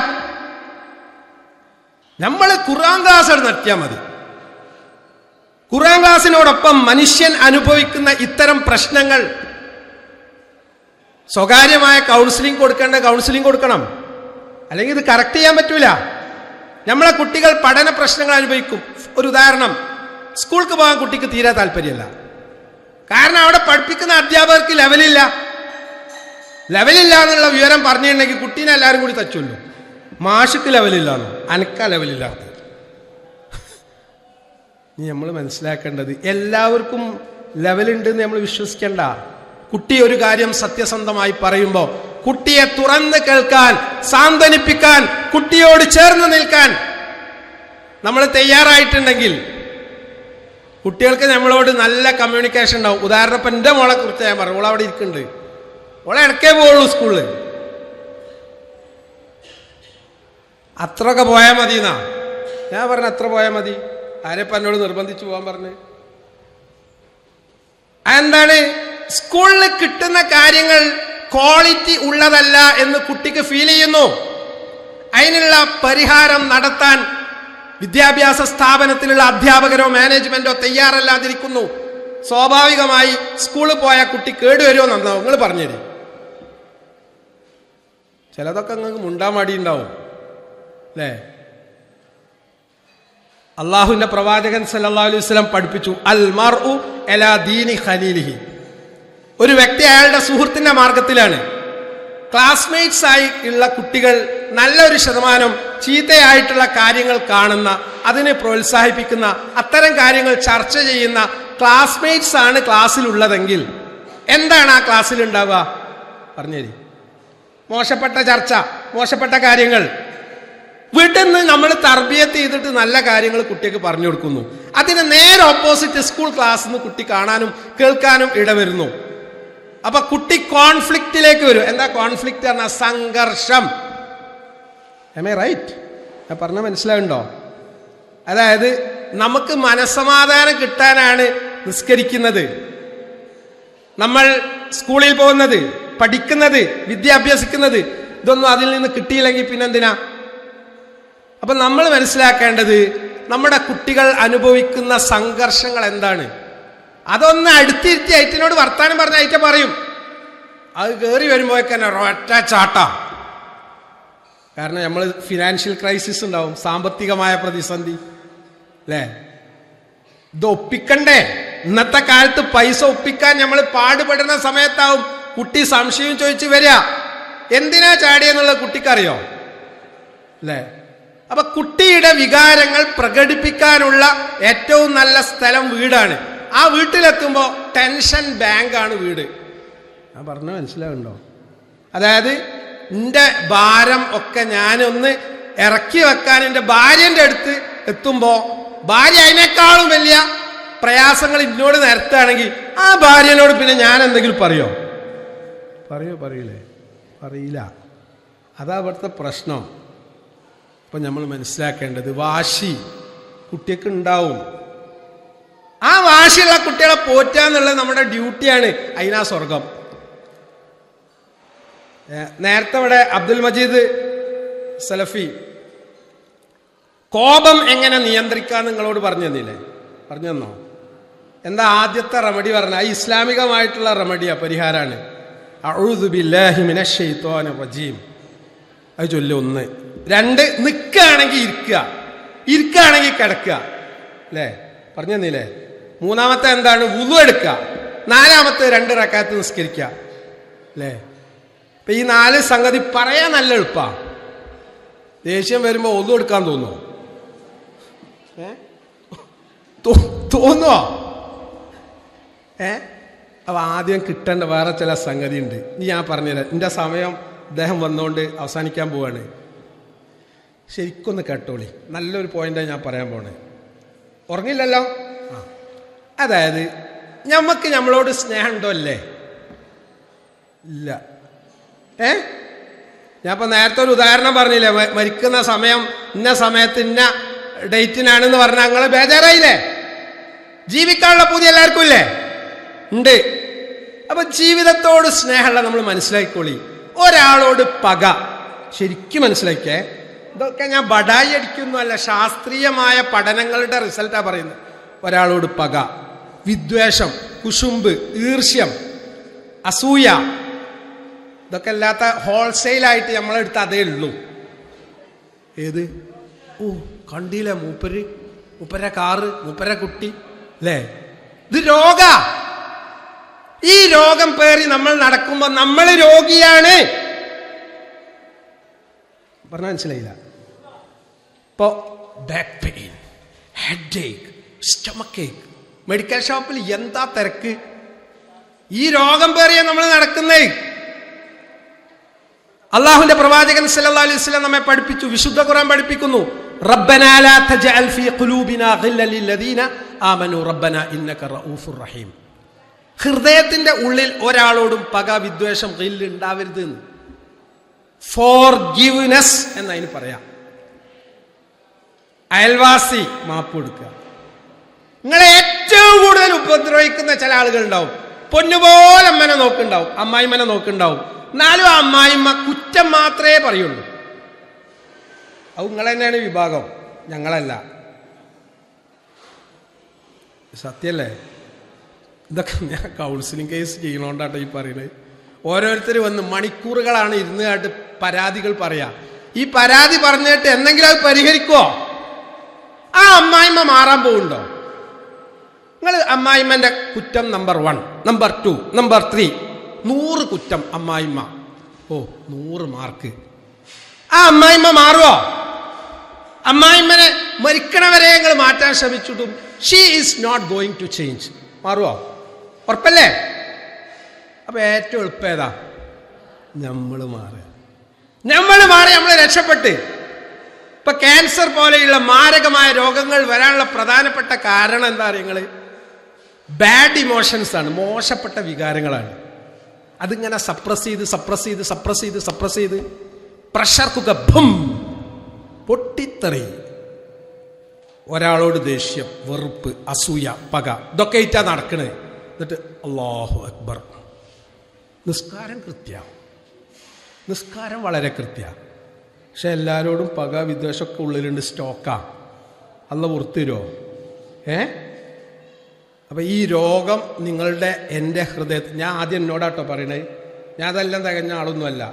നമ്മൾ ഖുർആൻ ക്ലാസ് നടത്തിയാൽ മതി. ഖുർആൻ ക്ലാസിനോടൊപ്പം മനുഷ്യൻ അനുഭവിക്കുന്ന ഇത്തരം പ്രശ്നങ്ങൾ സ്വകാര്യമായ കൗൺസിലിംഗ് കൊടുക്കേണ്ട കൗൺസിലിംഗ് കൊടുക്കണം. അല്ലെങ്കിൽ ഇത് കറക്റ്റ് ചെയ്യാൻ പറ്റൂല. നമ്മളെ കുട്ടികൾ പഠന പ്രശ്നങ്ങൾ അനുഭവിക്കും. ഒരു ഉദാഹരണം, സ്കൂൾക്ക് പോകാൻ കുട്ടിക്ക് തീരെ താല്പര്യമല്ല. കാരണം അവിടെ പഠിപ്പിക്കുന്ന അധ്യാപകർക്ക് ലെവലില്ല. ലെവലില്ല എന്നുള്ള വിവരം പറഞ്ഞിട്ടുണ്ടെങ്കിൽ കുട്ടീനെ എല്ലാവരും കൂടി തച്ചുള്ളൂ. മാഷക്ക് ലെവലില്ലാന്നോ? അനക്ക ലെവലില്ലാത്ത. ഇനി നമ്മൾ മനസ്സിലാക്കേണ്ടത് എല്ലാവർക്കും ലെവലുണ്ടെന്ന് നമ്മൾ വിശ്വസിക്കേണ്ട. കുട്ടി ഒരു കാര്യം സത്യസന്ധമായി പറയുമ്പോൾ കുട്ടിയെ തുറന്ന് കേൾക്കാൻ, സാന്ത്വനിപ്പിക്കാൻ, കുട്ടിയോട് ചേർന്ന് നിൽക്കാൻ നമ്മൾ തയ്യാറായിട്ടുണ്ടെങ്കിൽ കുട്ടികൾക്ക് നമ്മളോട് നല്ല കമ്മ്യൂണിക്കേഷൻ ഉണ്ടാവും. ഉദാഹരണം ഇപ്പം എൻ്റെ മോളെ കുറിച്ച് ഞാൻ പറഞ്ഞു. ഓളവിടെ ഇരിക്കുന്നുണ്ട്. ഓളെ ഇടയ്ക്കേ പോവുള്ളൂ സ്കൂളിൽ. അത്രയൊക്കെ പോയാൽ മതി എന്നാ ഞാൻ പറഞ്ഞു. അത്ര പോയാൽ മതി. ആരെപ്പം എന്നോട് നിർബന്ധിച്ചു പോകാൻ പറഞ്ഞു? എന്താണ്? സ്കൂളിൽ കിട്ടുന്ന കാര്യങ്ങൾ ക്വാളിറ്റി ഉള്ളതല്ല എന്ന് കുട്ടിക്ക് ഫീൽ ചെയ്യുന്നു. അതിനുള്ള പരിഹാരം നടത്താൻ വിദ്യാഭ്യാസ സ്ഥാപനത്തിലുള്ള അധ്യാപകരോ മാനേജ്മെന്റോ തയ്യാറല്ലാതിരിക്കുന്നു. സ്വാഭാവികമായി സ്കൂളിൽ പോയ കുട്ടി കേടുവരുമോ നന്നാവും. നിങ്ങൾ പറഞ്ഞുതരും. ചിലതൊക്കെ നിങ്ങൾക്ക് മുണ്ടാൻ മടിയുണ്ടാവും അല്ലേ? അള്ളാഹുവിന്റെ പ്രവാചകൻ സല്ലല്ലാഹു അലൈഹി വസല്ലം പഠിപ്പിച്ചു, അൽ മർഉ അലാ ദീനി ഖലീലിഹി. ഒരു വ്യക്തി അയാളുടെ സുഹൃത്തിന്റെ മാർഗത്തിലാണ്. ക്ലാസ്മേറ്റ്സ് ആയി ഉള്ള കുട്ടികൾ നല്ലൊരു ശതമാനം ചീത്തയായിട്ടുള്ള കാര്യങ്ങൾ കാണുന്ന, അതിനെ പ്രോത്സാഹിപ്പിക്കുന്ന, അത്തരം കാര്യങ്ങൾ ചർച്ച ചെയ്യുന്ന ക്ലാസ്മേറ്റ്സ് ആണ് ക്ലാസ്സിലുള്ളതെങ്കിൽ എന്താണ് ആ ക്ലാസ്സിൽ ഉണ്ടാവുക? പറഞ്ഞേരി. മോശപ്പെട്ട ചർച്ച, മോശപ്പെട്ട കാര്യങ്ങൾ. വീട്ടിൽ നിന്ന് നമ്മൾ തർബിയത്ത് ചെയ്തിട്ട് നല്ല കാര്യങ്ങൾ കുട്ടിക്ക് പറഞ്ഞു കൊടുക്കുന്നു. അതിന് നേരെ ഓപ്പോസിറ്റ് സ്കൂൾ ക്ലാസ്സിൽ നിന്ന് കുട്ടി കാണാനും കേൾക്കാനും ഇടവരുന്നു. അപ്പൊ കുട്ടി കോൺഫ്ലിക്റ്റിലേക്ക് വരും. എന്താ കോൺഫ്ലിക്റ്റ് പറഞ്ഞാൽ? സംഘർഷം. am I right? ഞാൻ പറഞ്ഞ മനസ്സിലാവുണ്ടോ? അതായത് നമുക്ക് മനസ്സമാധാനം കിട്ടാനാണ് നിസ്കരിക്കുന്നത്, നമ്മൾ സ്കൂളിൽ പോകുന്നത്, പഠിക്കുന്നത്, വിദ്യ അഭ്യസിക്കുന്നത്. ഇതൊന്നും അതിൽ നിന്ന് കിട്ടിയില്ലെങ്കിൽ പിന്നെന്തിനാ? അപ്പൊ നമ്മൾ മനസ്സിലാക്കേണ്ടത് നമ്മുടെ കുട്ടികൾ അനുഭവിക്കുന്ന സംഘർഷങ്ങൾ എന്താണ്? അതൊന്ന് അടുത്തിരുത്തി അയറ്റിനോട് വർത്താനം പറഞ്ഞ അയറ്റ പറയും. അത് കയറി വരുമ്പോഴേക്കന്നെ ഒറ്റ ചാട്ട. കാരണം നമ്മൾ ഫിനാൻഷ്യൽ ക്രൈസിസ് ഉണ്ടാവും, സാമ്പത്തികമായ പ്രതിസന്ധി അല്ലേ? ഇത് ഒപ്പിക്കണ്ടേ? ഇന്നത്തെ കാലത്ത് പൈസ ഒപ്പിക്കാൻ നമ്മൾ പാടുപെടുന്ന സമയത്താവും കുട്ടി സംശയം ചോദിച്ചു വരിക. എന്തിനാ ചാടിയെന്നുള്ള കുട്ടിക്കറിയോ അല്ലേ? അപ്പൊ കുട്ടിയുടെ വികാരങ്ങൾ പ്രകടിപ്പിക്കാനുള്ള ഏറ്റവും നല്ല സ്ഥലം വീടാണ്. ആ വീട്ടിലെത്തുമ്പോ ടെൻഷൻ ബാങ്കാണ് വീട്. ഞാൻ പറഞ്ഞ മനസ്സിലാവുണ്ടോ? അതായത് എൻ്റെ ഭാരം ഒക്കെ ഞാനൊന്ന് ഇറക്കി വെക്കാൻ എൻ്റെ ഭാര്യൻ്റെ അടുത്ത് എത്തുമ്പോ ഭാര്യ അതിനേക്കാളും വലിയ പ്രയാസങ്ങൾ എന്നോട് നിരത്തുകയാണെങ്കിൽ ആ ഭാര്യനോട് പിന്നെ ഞാൻ എന്തെങ്കിലും പറയൂലേ? പറയില്ല. അതാ ഇവിടുത്തെ പ്രശ്നം. അപ്പൊ നമ്മൾ മനസ്സിലാക്കേണ്ടത് വാശി കുട്ടിക്ക് ഉണ്ടാവും. ആ വാശിയുള്ള കുട്ടികളെ പോറ്റാന്നുള്ളത് നമ്മുടെ ഡ്യൂട്ടിയാണ്. അതിനാ സ്വർഗം. നേരത്തെ ഇവിടെ അബ്ദുൽ മജീദ് സലഫി കോപം എങ്ങനെ നിയന്ത്രിക്കാന്ന് നിങ്ങളോട് പറഞ്ഞു തന്നില്ലേ? പറഞ്ഞു തന്നോ? എന്താ ആദ്യത്തെ റെമഡി പറഞ്ഞ? ഈ ഇസ്ലാമികമായിട്ടുള്ള റെമഡിയാ, പരിഹാരമാണ്. അഊദു ബില്ലാഹി മിനശ് ശൈത്വാനിർ റജീം. അത് ചൊല്ല്. 1. 2 നിൽക്കുകയാണെങ്കിൽ ഇരിക്കുകയാണെങ്കിൽ കിടക്കുക അല്ലേ? പറഞ്ഞു തന്നില്ലേ? 3 എന്താണ്? വുളു എടുക്കുക. 4 2 റക്അത്ത് നിസ്കരിക്കുക അല്ലേ? ഇപ്പൊ ഈ 4 സംഗതി പറയാൻ നല്ല എളുപ്പാ. ദേഷ്യം വരുമ്പോ വുളു എടുക്കാൻ തോന്നുമോ? തോന്നുവോ? അപ്പൊ ആദ്യം കിട്ടേണ്ട വേറെ ചില സംഗതി ഉണ്ട്. ഇനി ഞാൻ പറഞ്ഞുതരാം. എൻ്റെ സമയം അദ്ദേഹം വന്നുകൊണ്ട് അവസാനിക്കാൻ പോവാണ്. ശരിക്കൊന്ന് കേട്ടോളി. നല്ലൊരു പോയിന്റാണ് ഞാൻ പറയാൻ പോണേ. ഉറങ്ങില്ലല്ലോ? അതായത് ഞമ്മക്ക് നമ്മളോട് സ്നേഹം ഉണ്ടോ അല്ലേ? ഇല്ല. ഞാൻ ഇപ്പൊ നേരത്തെ ഒരു ഉദാഹരണം പറഞ്ഞില്ലേ? മരിക്കുന്ന സമയം ഇന്ന സമയത്ത് ഇന്ന ഡേറ്റിനാണെന്ന് പറഞ്ഞാൽ ഞങ്ങള് ബേജാറായില്ലേ? ജീവിക്കാനുള്ള പൂതി എല്ലാവർക്കും ഇല്ലേ? ഉണ്ട്. അപ്പൊ ജീവിതത്തോട് സ്നേഹമുള്ള നമ്മൾ മനസ്സിലാക്കിക്കോളി. ഒരാളോട് പക ശരിക്കും മനസ്സിലാക്കിയേ. ഇതൊക്കെ ഞാൻ ബഡായി അടിക്കുന്നല്ല, ശാസ്ത്രീയമായ പഠനങ്ങളുടെ റിസൾട്ടാ പറയുന്നത്. ഒരാളോട് പക, വിദ്വേഷം, കുശുമ്പ്, ഈർഷ്യം, അസൂയ, ഇതൊക്കെ അല്ലാത്ത ഹോൾസെയിലായിട്ട് നമ്മളെടുത്ത് അതേ ഉള്ളൂ. ഏത്? കണ്ടില്ലേ മൂപ്പര കാറ്, മൂപ്പര കുട്ടി അല്ലേ? ഇത് രോഗ. ഈ രോഗം പേറി നമ്മൾ നടക്കുമ്പോ നമ്മൾ രോഗിയാണ്. പറഞ്ഞ മനസ്സിലായില്ല? ഇപ്പോ ബാക്ക് പെയിൻ, ഹെഡ് ഏക്ക്, സ്റ്റൊമക്ക് ഏക്ക്, മെഡിക്കൽ ഷോപ്പിൽ എന്താ തിരക്ക്. ഈ രോഗം പേറിയ നമ്മൾ നടക്കുന്നേ. അള്ളാഹുവിന്റെ പ്രവാചകൻ സല്ലല്ലാഹു അലൈഹി വസല്ലം നമ്മെ പഠിപ്പിച്ചു. വിശുദ്ധ ഖുർആൻ പഠിപ്പിക്കുന്നു, റബ്ബനാ ലാ തജ്അൽ ഫീ ഖുലൂബിനാ ഗില്ലൽ ലില്ലദീന ആമനൂ റബ്ബനാ ഇന്നക റഊഫുർ റഹീം. ഹൃദയത്തിന്റെ ഉള്ളിൽ ഒരാളോടും പക, വിദ്വേഷം, ഗില്ല് ഉണ്ടാവരുത് എന്ന്. ഫോർഗിവ്നെസ് എന്നതിന് പറയാം. അയൽവാസി മാപ്പ് കൊടുക്കുക. നിങ്ങളെ ഏറ്റവും കൂടുതൽ ഉപദ്രവിക്കുന്ന ചില ആളുകൾ ഉണ്ടാവും. പൊന്നുപോലെ അമ്മനെ നോക്കുന്നുണ്ടാവും, അമ്മായിമ്മനെ നോക്കുന്നുണ്ടാവും. എന്നാലും ആ അമ്മായിമ്മ കുറ്റം മാത്രമേ പറയുള്ളൂ. അത് നിങ്ങൾ തന്നെയാണ് വിഭാഗം, ഞങ്ങളല്ല. സത്യല്ലേ? ഇതൊക്കെ ഞാൻ കൗൺസിലിംഗ് കേസ് ചെയ്യണോണ്ടാട്ടോ ഈ പറയുന്നത്. ഓരോരുത്തർ വന്ന് മണിക്കൂറുകളാണ് ഇരുന്നുകാട്ട് പരാതികൾ പറയാ. ഈ പരാതി പറഞ്ഞിട്ട് എന്തെങ്കിലും അത് പരിഹരിക്കുവോ? ആ അമ്മായിമ്മ മാറാൻ പോകുന്നുണ്ടോ? നിങ്ങൾ അമ്മായിമ്മന്റെ കുറ്റം നമ്പർ 1, നമ്പർ 2, നമ്പർ 3, 100 കുറ്റം അമ്മായിമ്മ. 100 മാർക്ക്. ആ അമ്മായിമ്മ മാറുവോ? അമ്മായിമ്മനെ മരിക്കണവരെ ഞങ്ങൾ മാറ്റാൻ ശ്രമിച്ചിട്ടും she is not going to change. മാറുവോ? ഉറപ്പല്ലേ? അപ്പൊ ഏറ്റവും എളുപ്പം ഏതാ? നമ്മൾ മാറി നമ്മൾ രക്ഷപ്പെട്ട്. ഇപ്പൊ ക്യാൻസർ പോലെയുള്ള മാരകമായ രോഗങ്ങൾ വരാനുള്ള പ്രധാനപ്പെട്ട കാരണം എന്താ അറിയങ്ങള്? ബാഡ് ഇമോഷൻസ് ആണ്, മോശപ്പെട്ട വികാരങ്ങളാണ്. അതിങ്ങനെ സപ്രസ് ചെയ്ത് പ്രഷർ കുക്കർ ഭം പൊട്ടിത്തെറി. ഒരാളോട് ദേഷ്യം, വെറുപ്പ്, അസൂയ, പക, ഇതൊക്കെ ഇറ്റാ നടക്കണേ. എന്നിട്ട് അല്ലാഹു അക്ബർ. നിസ്കാരം വളരെ കൃത്യ. പക്ഷെ എല്ലാവരോടും പക, വിദ്വേഷമൊക്കെ ഉള്ളിലുണ്ട്, സ്റ്റോക്കാ. അല്ല പുറത്തുതരുമോ? അപ്പൊ ഈ രോഗം നിങ്ങളുടെ എൻ്റെ ഹൃദയത്തിൽ, ഞാൻ ആദ്യം എന്നോടാട്ടോ പറയണേ, ഞാൻ അതെല്ലാം തികഞ്ഞ ആളൊന്നുമല്ല.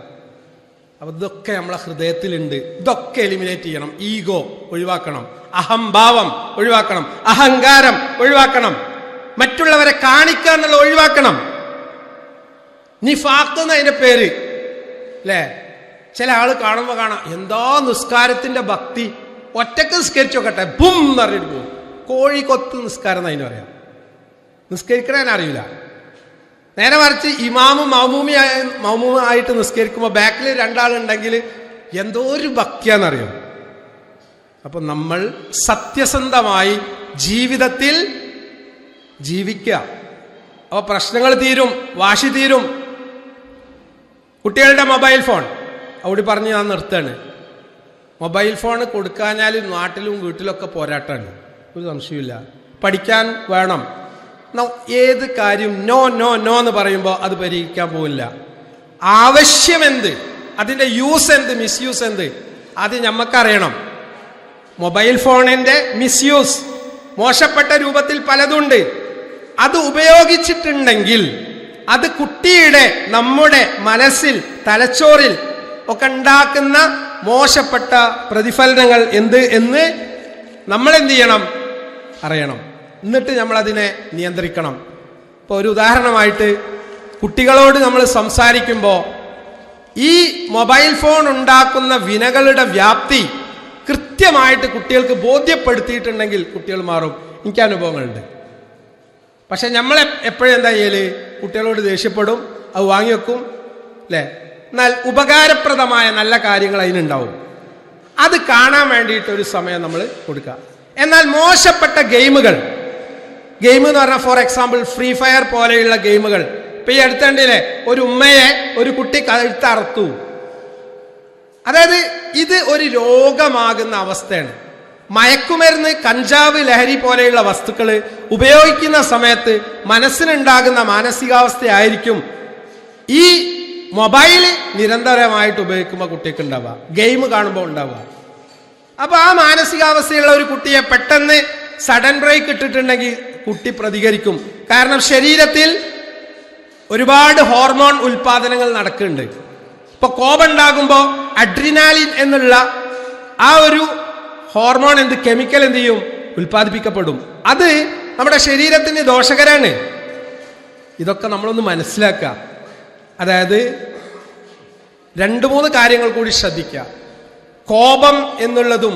അപ്പൊ ഇതൊക്കെ നമ്മളെ ഹൃദയത്തിലുണ്ട്. ഇതൊക്കെ എലിമിനേറ്റ് ചെയ്യണം. ഈഗോ ഒഴിവാക്കണം, അഹംഭാവം ഒഴിവാക്കണം, അഹങ്കാരം ഒഴിവാക്കണം, മറ്റുള്ളവരെ കാണിക്കുക എന്നുള്ള ഒഴിവാക്കണം. നിഫാഖ് എന്നതിന്റെ പേര് അല്ലേ? ചില ആള് കാണുമ്പോ കാണാം എന്താ നിസ്കാരത്തിന്റെ ഭക്തി, ഒറ്റക്ക് നിസ്കരിച്ചു നോക്കട്ടെ ബും എന്നറിഞ്ഞിട്ട് പോകും. കോഴിക്കൊത്ത് നിസ്കാരം എന്നതിന് പറയാം. നിസ്കരിക്കണേനെ അറിയില്ല. നേരെ മറിച്ച് ഇമാമും മൗമൂമായിട്ട് നിസ്കരിക്കുമ്പോൾ ബാക്കിൽ രണ്ടാളുണ്ടെങ്കിൽ എന്തോ ഒരു ഭക്തിയാന്നറിയോ. അപ്പൊ നമ്മൾ സത്യസന്ധമായി ജീവിതത്തിൽ ജീവിക്കുക. അപ്പൊ പ്രശ്നങ്ങൾ തീരും, വാശി തീരും. കുട്ടികളുടെ മൊബൈൽ ഫോൺ അവിടെ പറഞ്ഞ് ഞാൻ നിർത്തുകയാണ്. മൊബൈൽ ഫോൺ കൊടുക്കാഞ്ഞാൽ നാട്ടിലും വീട്ടിലൊക്കെ പോരാട്ടമാണ്, ഒരു സംശയമില്ല. പഠിക്കാൻ വേണം. ഏത് കാര്യം നോ നോ നോ എന്ന് പറയുമ്പോൾ അത് പരിഹരിക്കാൻ പോകില്ല. ആവശ്യമെന്ത്, അതിൻ്റെ യൂസ് എന്ത്, മിസ്യൂസ് എന്ത്, അത് നമുക്കറിയണം. മൊബൈൽ ഫോണിൻ്റെ മിസ്യൂസ് മോശപ്പെട്ട രൂപത്തിൽ പലതുണ്ട്. അത് ഉപയോഗിച്ചിട്ടുണ്ടെങ്കിൽ അത് കുട്ടിയുടെ നമ്മുടെ മനസ്സിൽ തലച്ചോറിൽ ഒക്കെ ഉണ്ടാക്കുന്ന മോശപ്പെട്ട പ്രതിഫലനങ്ങൾ എന്ത് എന്ന് നമ്മൾ എന്ത് ചെയ്യണം, അറിയണം. എന്നിട്ട് നമ്മളതിനെ നിയന്ത്രിക്കണം. ഇപ്പോൾ ഒരു ഉദാഹരണമായിട്ട് കുട്ടികളോട് നമ്മൾ സംസാരിക്കുമ്പോൾ ഈ മൊബൈൽ ഫോൺ ഉണ്ടാക്കുന്ന വിനകളുടെ വ്യാപ്തി കൃത്യമായിട്ട് കുട്ടികൾക്ക് ബോധ്യപ്പെടുത്തിയിട്ടുണ്ടെങ്കിൽ കുട്ടികൾ മാറും. എനിക്ക് അനുഭവങ്ങളുണ്ട്. പക്ഷെ നമ്മൾ എപ്പോഴും എന്താ ചെയ്യല്, കുട്ടികളോട് ദേഷ്യപ്പെടും, അത് വാങ്ങിവെക്കും അല്ലേ. എന്നാൽ ഉപകാരപ്രദമായ നല്ല കാര്യങ്ങൾ അതിനുണ്ടാവും. അത് കാണാൻ വേണ്ടിയിട്ട് ഒരു സമയം നമ്മൾ കൊടുക്കുക. എന്നാൽ മോശപ്പെട്ട ഗെയിം എന്ന് പറഞ്ഞാൽ ഫോർ എക്സാമ്പിൾ ഫ്രീ ഫയർ പോലെയുള്ള ഗെയിമുകൾ. ഇപ്പൊ ഈ അടുത്തണ്ടില്ലേ ഒരു ഉമ്മയെ ഒരു കുട്ടി കഴുത്തറുത്തു. അതായത് ഇത് ഒരു രോഗമാകുന്ന അവസ്ഥയാണ്. മയക്കുമരുന്ന്, കഞ്ചാവ്, ലഹരി പോലെയുള്ള വസ്തുക്കൾ ഉപയോഗിക്കുന്ന സമയത്ത് മനസ്സിനുണ്ടാകുന്ന മാനസികാവസ്ഥയായിരിക്കും ഈ മൊബൈൽ നിരന്തരമായിട്ട് ഉപയോഗിക്കുമ്പോൾ കുട്ടിക്ക് ഉണ്ടാവുക, ഗെയിം കാണുമ്പോൾ ഉണ്ടാവുക. അപ്പൊ ആ മാനസികാവസ്ഥയുള്ള ഒരു കുട്ടിയെ പെട്ടെന്ന് സഡൻ ബ്രേക്ക് ഇട്ടിട്ടുണ്ടെങ്കിൽ കുട്ടി പ്രതികരിക്കും. കാരണം ശരീരത്തിൽ ഒരുപാട് ഹോർമോൺ ഉൽപാദനങ്ങൾ നടക്കുന്നുണ്ട്. ഇപ്പൊ കോപമുണ്ടാകുമ്പോൾ അഡ്രിനാലിൻ എന്നുള്ള ആ ഒരു ഹോർമോൺ കെമിക്കൽ എന്ത് ചെയ്യും, ഉൽപ്പാദിപ്പിക്കപ്പെടും. അത് നമ്മുടെ ശരീരത്തിന് ദോഷകരാണ്. ഇതൊക്കെ നമ്മളൊന്ന് മനസ്സിലാക്കുക. അതായത് 2-3 കാര്യങ്ങൾ കൂടി ശ്രദ്ധിക്കുക. കോപം എന്നുള്ളതും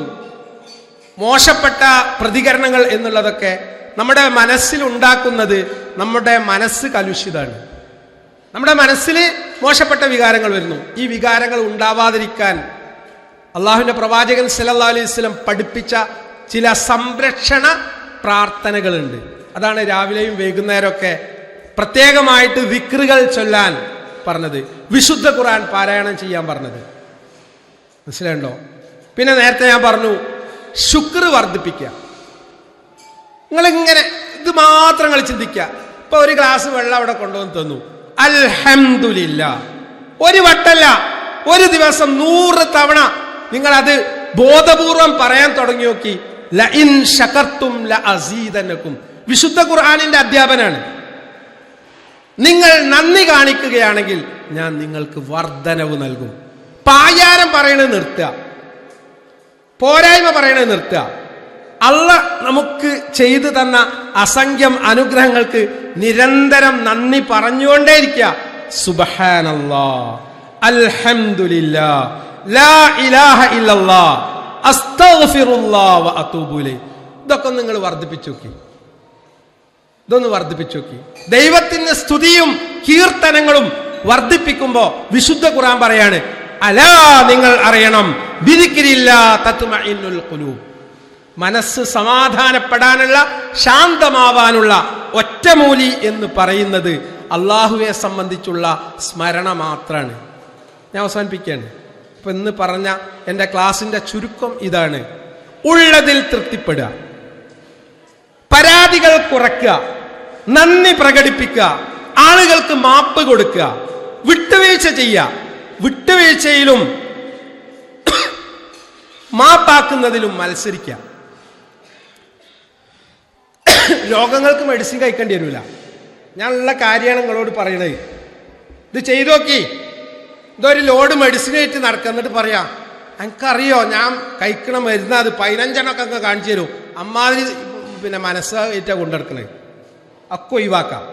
മോശപ്പെട്ട പ്രതികരണങ്ങൾ എന്നുള്ളതൊക്കെ നമ്മുടെ മനസ്സിൽ ഉണ്ടാക്കുന്നത് നമ്മുടെ മനസ്സ് കലുഷിതാണ്. നമ്മുടെ മനസ്സിൽ മോശപ്പെട്ട വികാരങ്ങൾ വരുന്നു. ഈ വികാരങ്ങൾ ഉണ്ടാവാതിരിക്കാൻ അള്ളാഹുവിന്റെ പ്രവാചകൻ സല്ലല്ലാഹു അലൈഹി വസല്ലം പഠിപ്പിച്ച ചില സംരക്ഷണ പ്രാർത്ഥനകളുണ്ട്. അതാണ് രാവിലെയും വൈകുന്നേരമൊക്കെ പ്രത്യേകമായിട്ട് വിക്റുകൾ ചൊല്ലാൻ പറഞ്ഞത്, വിശുദ്ധ ഖുർആൻ പാരായണം ചെയ്യാൻ പറഞ്ഞത്. മനസ്സിലായോ? പിന്നെ നേരത്തെ ഞാൻ പറഞ്ഞു ശുക്ർ വർദ്ധിപ്പിക്കുക. നിങ്ങളിങ്ങനെ ഇത് മാത്രം ചിന്തിക്കുക. ഇപ്പൊ ഒരു ഗ്ലാസ് വെള്ളം അവിടെ കൊണ്ടുവന്ന് തന്നു, അൽഹംദുലില്ലാ. ഒരു വട്ടല്ല, ഒരു ദിവസം 100 തവണ നിങ്ങൾ അത് ബോധപൂർവം പറയാൻ തുടങ്ങി നോക്കി. ലഇൻ ശകർത്തും ലഅസീദനകും. വിശുദ്ധ ഖുർആനിന്റെ അധ്യാപനാണ്. നിങ്ങൾ നന്ദി കാണിക്കുകയാണെങ്കിൽ ഞാൻ നിങ്ങൾക്ക് വർധനവ് നൽകും. പായാരം പറയണത് നിർത്തുക, പോരായ്മ പറയണത് നിർത്തുക. അല്ലാഹ് നമുക്ക് ചെയ്തു തന്ന അസംഖ്യം അനുഗ്രഹങ്ങൾക്ക് നിരന്തരം നന്ദി പറഞ്ഞുകൊണ്ടേയിരിക്കുക. സുബ്ഹാനല്ലാഹ്, അൽഹംദുലില്ലാഹ്, ലാ ഇലാഹ ഇല്ലല്ലാഹ്, അസ്തഗ്ഫിറുല്ലാഹ് വ അതൂബു ഇലൈഹി. ഇതൊക്കെ നിങ്ങൾ വർദ്ധിപ്പിച്ചു നോക്കി. ഇതൊന്ന് വർദ്ധിപ്പിച്ചു നോക്കി. ദൈവത്തിന്റെ സ്തുതിയും കീർത്തനങ്ങളും വർദ്ധിപ്പിക്കുമ്പോ വിശുദ്ധ ഖുർആൻ പറയാണ്, അലാ നിങ്ങൾ അറിയണം, ബിദിക്രില്ലാ തത്മഇന്നുൽ ഖുലൂബ്. മനസ്സ് സമാധാനപ്പെടാനുള്ള, ശാന്തമാവാനുള്ള ഒറ്റമൂലി എന്ന് പറയുന്നത് അള്ളാഹുവെ സംബന്ധിച്ചുള്ള സ്മരണ മാത്രമാണ്. ഞാൻ അവസാനിപ്പിക്കുകയാണ്. അപ്പൊ ഇന്ന് പറഞ്ഞ എൻ്റെ ക്ലാസിന്റെ ചുരുക്കം ഇതാണ്: ഉള്ളതിൽ തൃപ്തിപ്പെടുക, പരാതികൾ കുറയ്ക്കുക, നന്ദി പ്രകടിപ്പിക്കുക, ആളുകൾക്ക് മാപ്പ് കൊടുക്കുക, വിട്ടുവീഴ്ച ചെയ്യുക. വിട്ടുവീഴ്ചയിലും മാപ്പാക്കുന്നതിലും മത്സരിക്കുക. രോഗങ്ങൾക്ക് മെഡിസിൻ കഴിക്കേണ്ടി വരില്ല. ഞാനുള്ള കാര്യമാണ് നിങ്ങളോട് പറയണത്. ഇത് ചെയ്തു നോക്കി. ഇതൊരു ലോഡ് മെഡിസിനായിട്ട് നടക്കുന്നിട്ട് പറയാം, എനിക്കറിയോ ഞാൻ കഴിക്കണ മരുന്ന് അത് 15 കാണിച്ചു തരും. അമ്മാതിരി മനസ്സായിട്ടാ കൊണ്ടെടുക്കണത്. ഒക്കെ ഒഴിവാക്കാം.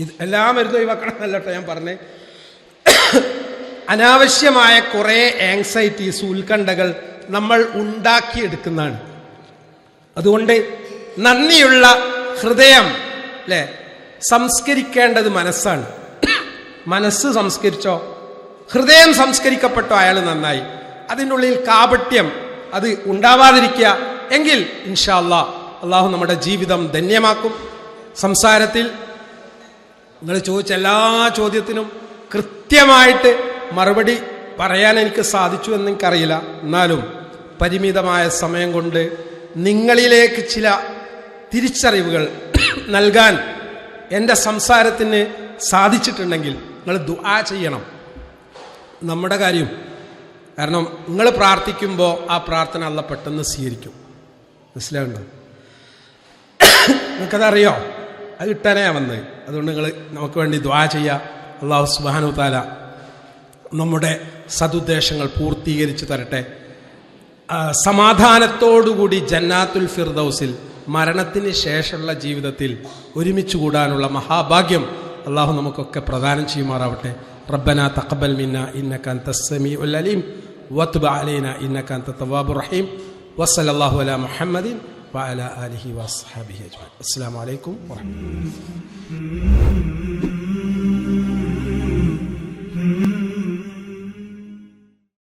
ഇത് എല്ലാ മരുന്നും ഒഴിവാക്കണം എന്നല്ല കേട്ടോ ഞാൻ പറഞ്ഞേ. അനാവശ്യമായ കുറേ ആങ്സൈറ്റീസ്, ഉത്കണ്ഠകൾ നമ്മൾ ഉണ്ടാക്കിയെടുക്കുന്നതാണ്. അതുകൊണ്ട് നന്ദിയുള്ള ഹൃദയം അല്ലേ സംസ്കരിക്കേണ്ടത് മനസ്സാണ്. മനസ്സ് സംസ്കരിച്ചോ, ഹൃദയം സംസ്കരിക്കപ്പെട്ടോ, അയാൾ നന്നായി. അതിനുള്ളിൽ കാപട്യം അത് ഉണ്ടാവാതിരിക്കുക എങ്കിൽ ഇൻഷാ അല്ലാഹ് അള്ളാഹു നമ്മുടെ ജീവിതം ധന്യമാക്കും. സംസാരത്തിൽ നിങ്ങൾ ചോദിച്ച എല്ലാ ചോദ്യത്തിനും കൃത്യമായിട്ട് മറുപടി പറയാൻ എനിക്ക് സാധിച്ചു എന്ന് എനിക്കറിയില്ല. എന്നാലും പരിമിതമായ സമയം കൊണ്ട് നിങ്ങളിലേക്ക് ചില തിരിച്ചറിവുകൾ നൽകാൻ എൻ്റെ സംസാരത്തിന് സാധിച്ചിട്ടുണ്ടെങ്കിൽ നിങ്ങൾ ദുആ ചെയ്യണം. നമ്മുടെ കാര്യം, കാരണം നിങ്ങൾ പ്രാർത്ഥിക്കുമ്പോൾ ആ പ്രാർത്ഥന അല്ലാഹ് പെട്ടെന്ന് സ്വീകരിക്കും. മനസ്സിലാവുണ്ടോ? നിങ്ങൾക്കതറിയോ? അത് കിട്ടാനേ വന്നത്. അതുകൊണ്ട് നിങ്ങൾ നമുക്ക് വേണ്ടി ദുആ ചെയ്യുക. അല്ലാഹു സുബ്ഹാനഹു തആല നമ്മുടെ സതുദ്ദേശങ്ങൾ പൂർത്തീകരിച്ചു തരട്ടെ. സമാധാനത്തോടുകൂടി ജന്നാത്തുൽ ഫിർദൗസിൽ മരണത്തിന് ശേഷമുള്ള ജീവിതത്തിൽ ഒരുമിച്ച് കൂടാനുള്ള മഹാഭാഗ്യം അള്ളാഹു നമുക്കൊക്കെ പ്രദാനം ചെയ്യുമാറാവട്ടെ. റബ്ബനാ തഖബ്ബൽ മിന്നാ ഇന്നക അൻതസ് സമീഉൽ അലീം വതുബ് അലൈനാ ഇന്നക അൻതത് തവ്വാബുർ റഹീം വസല്ലല്ലാഹു അലാ മുഹമ്മദിൻ വഅലാ ആലിഹി വഅസ്ഹാബിഹി അജ്മഈൻ. അസ്സലാമു അലൈക്കും വറഹ്മത്തുള്ളാഹി.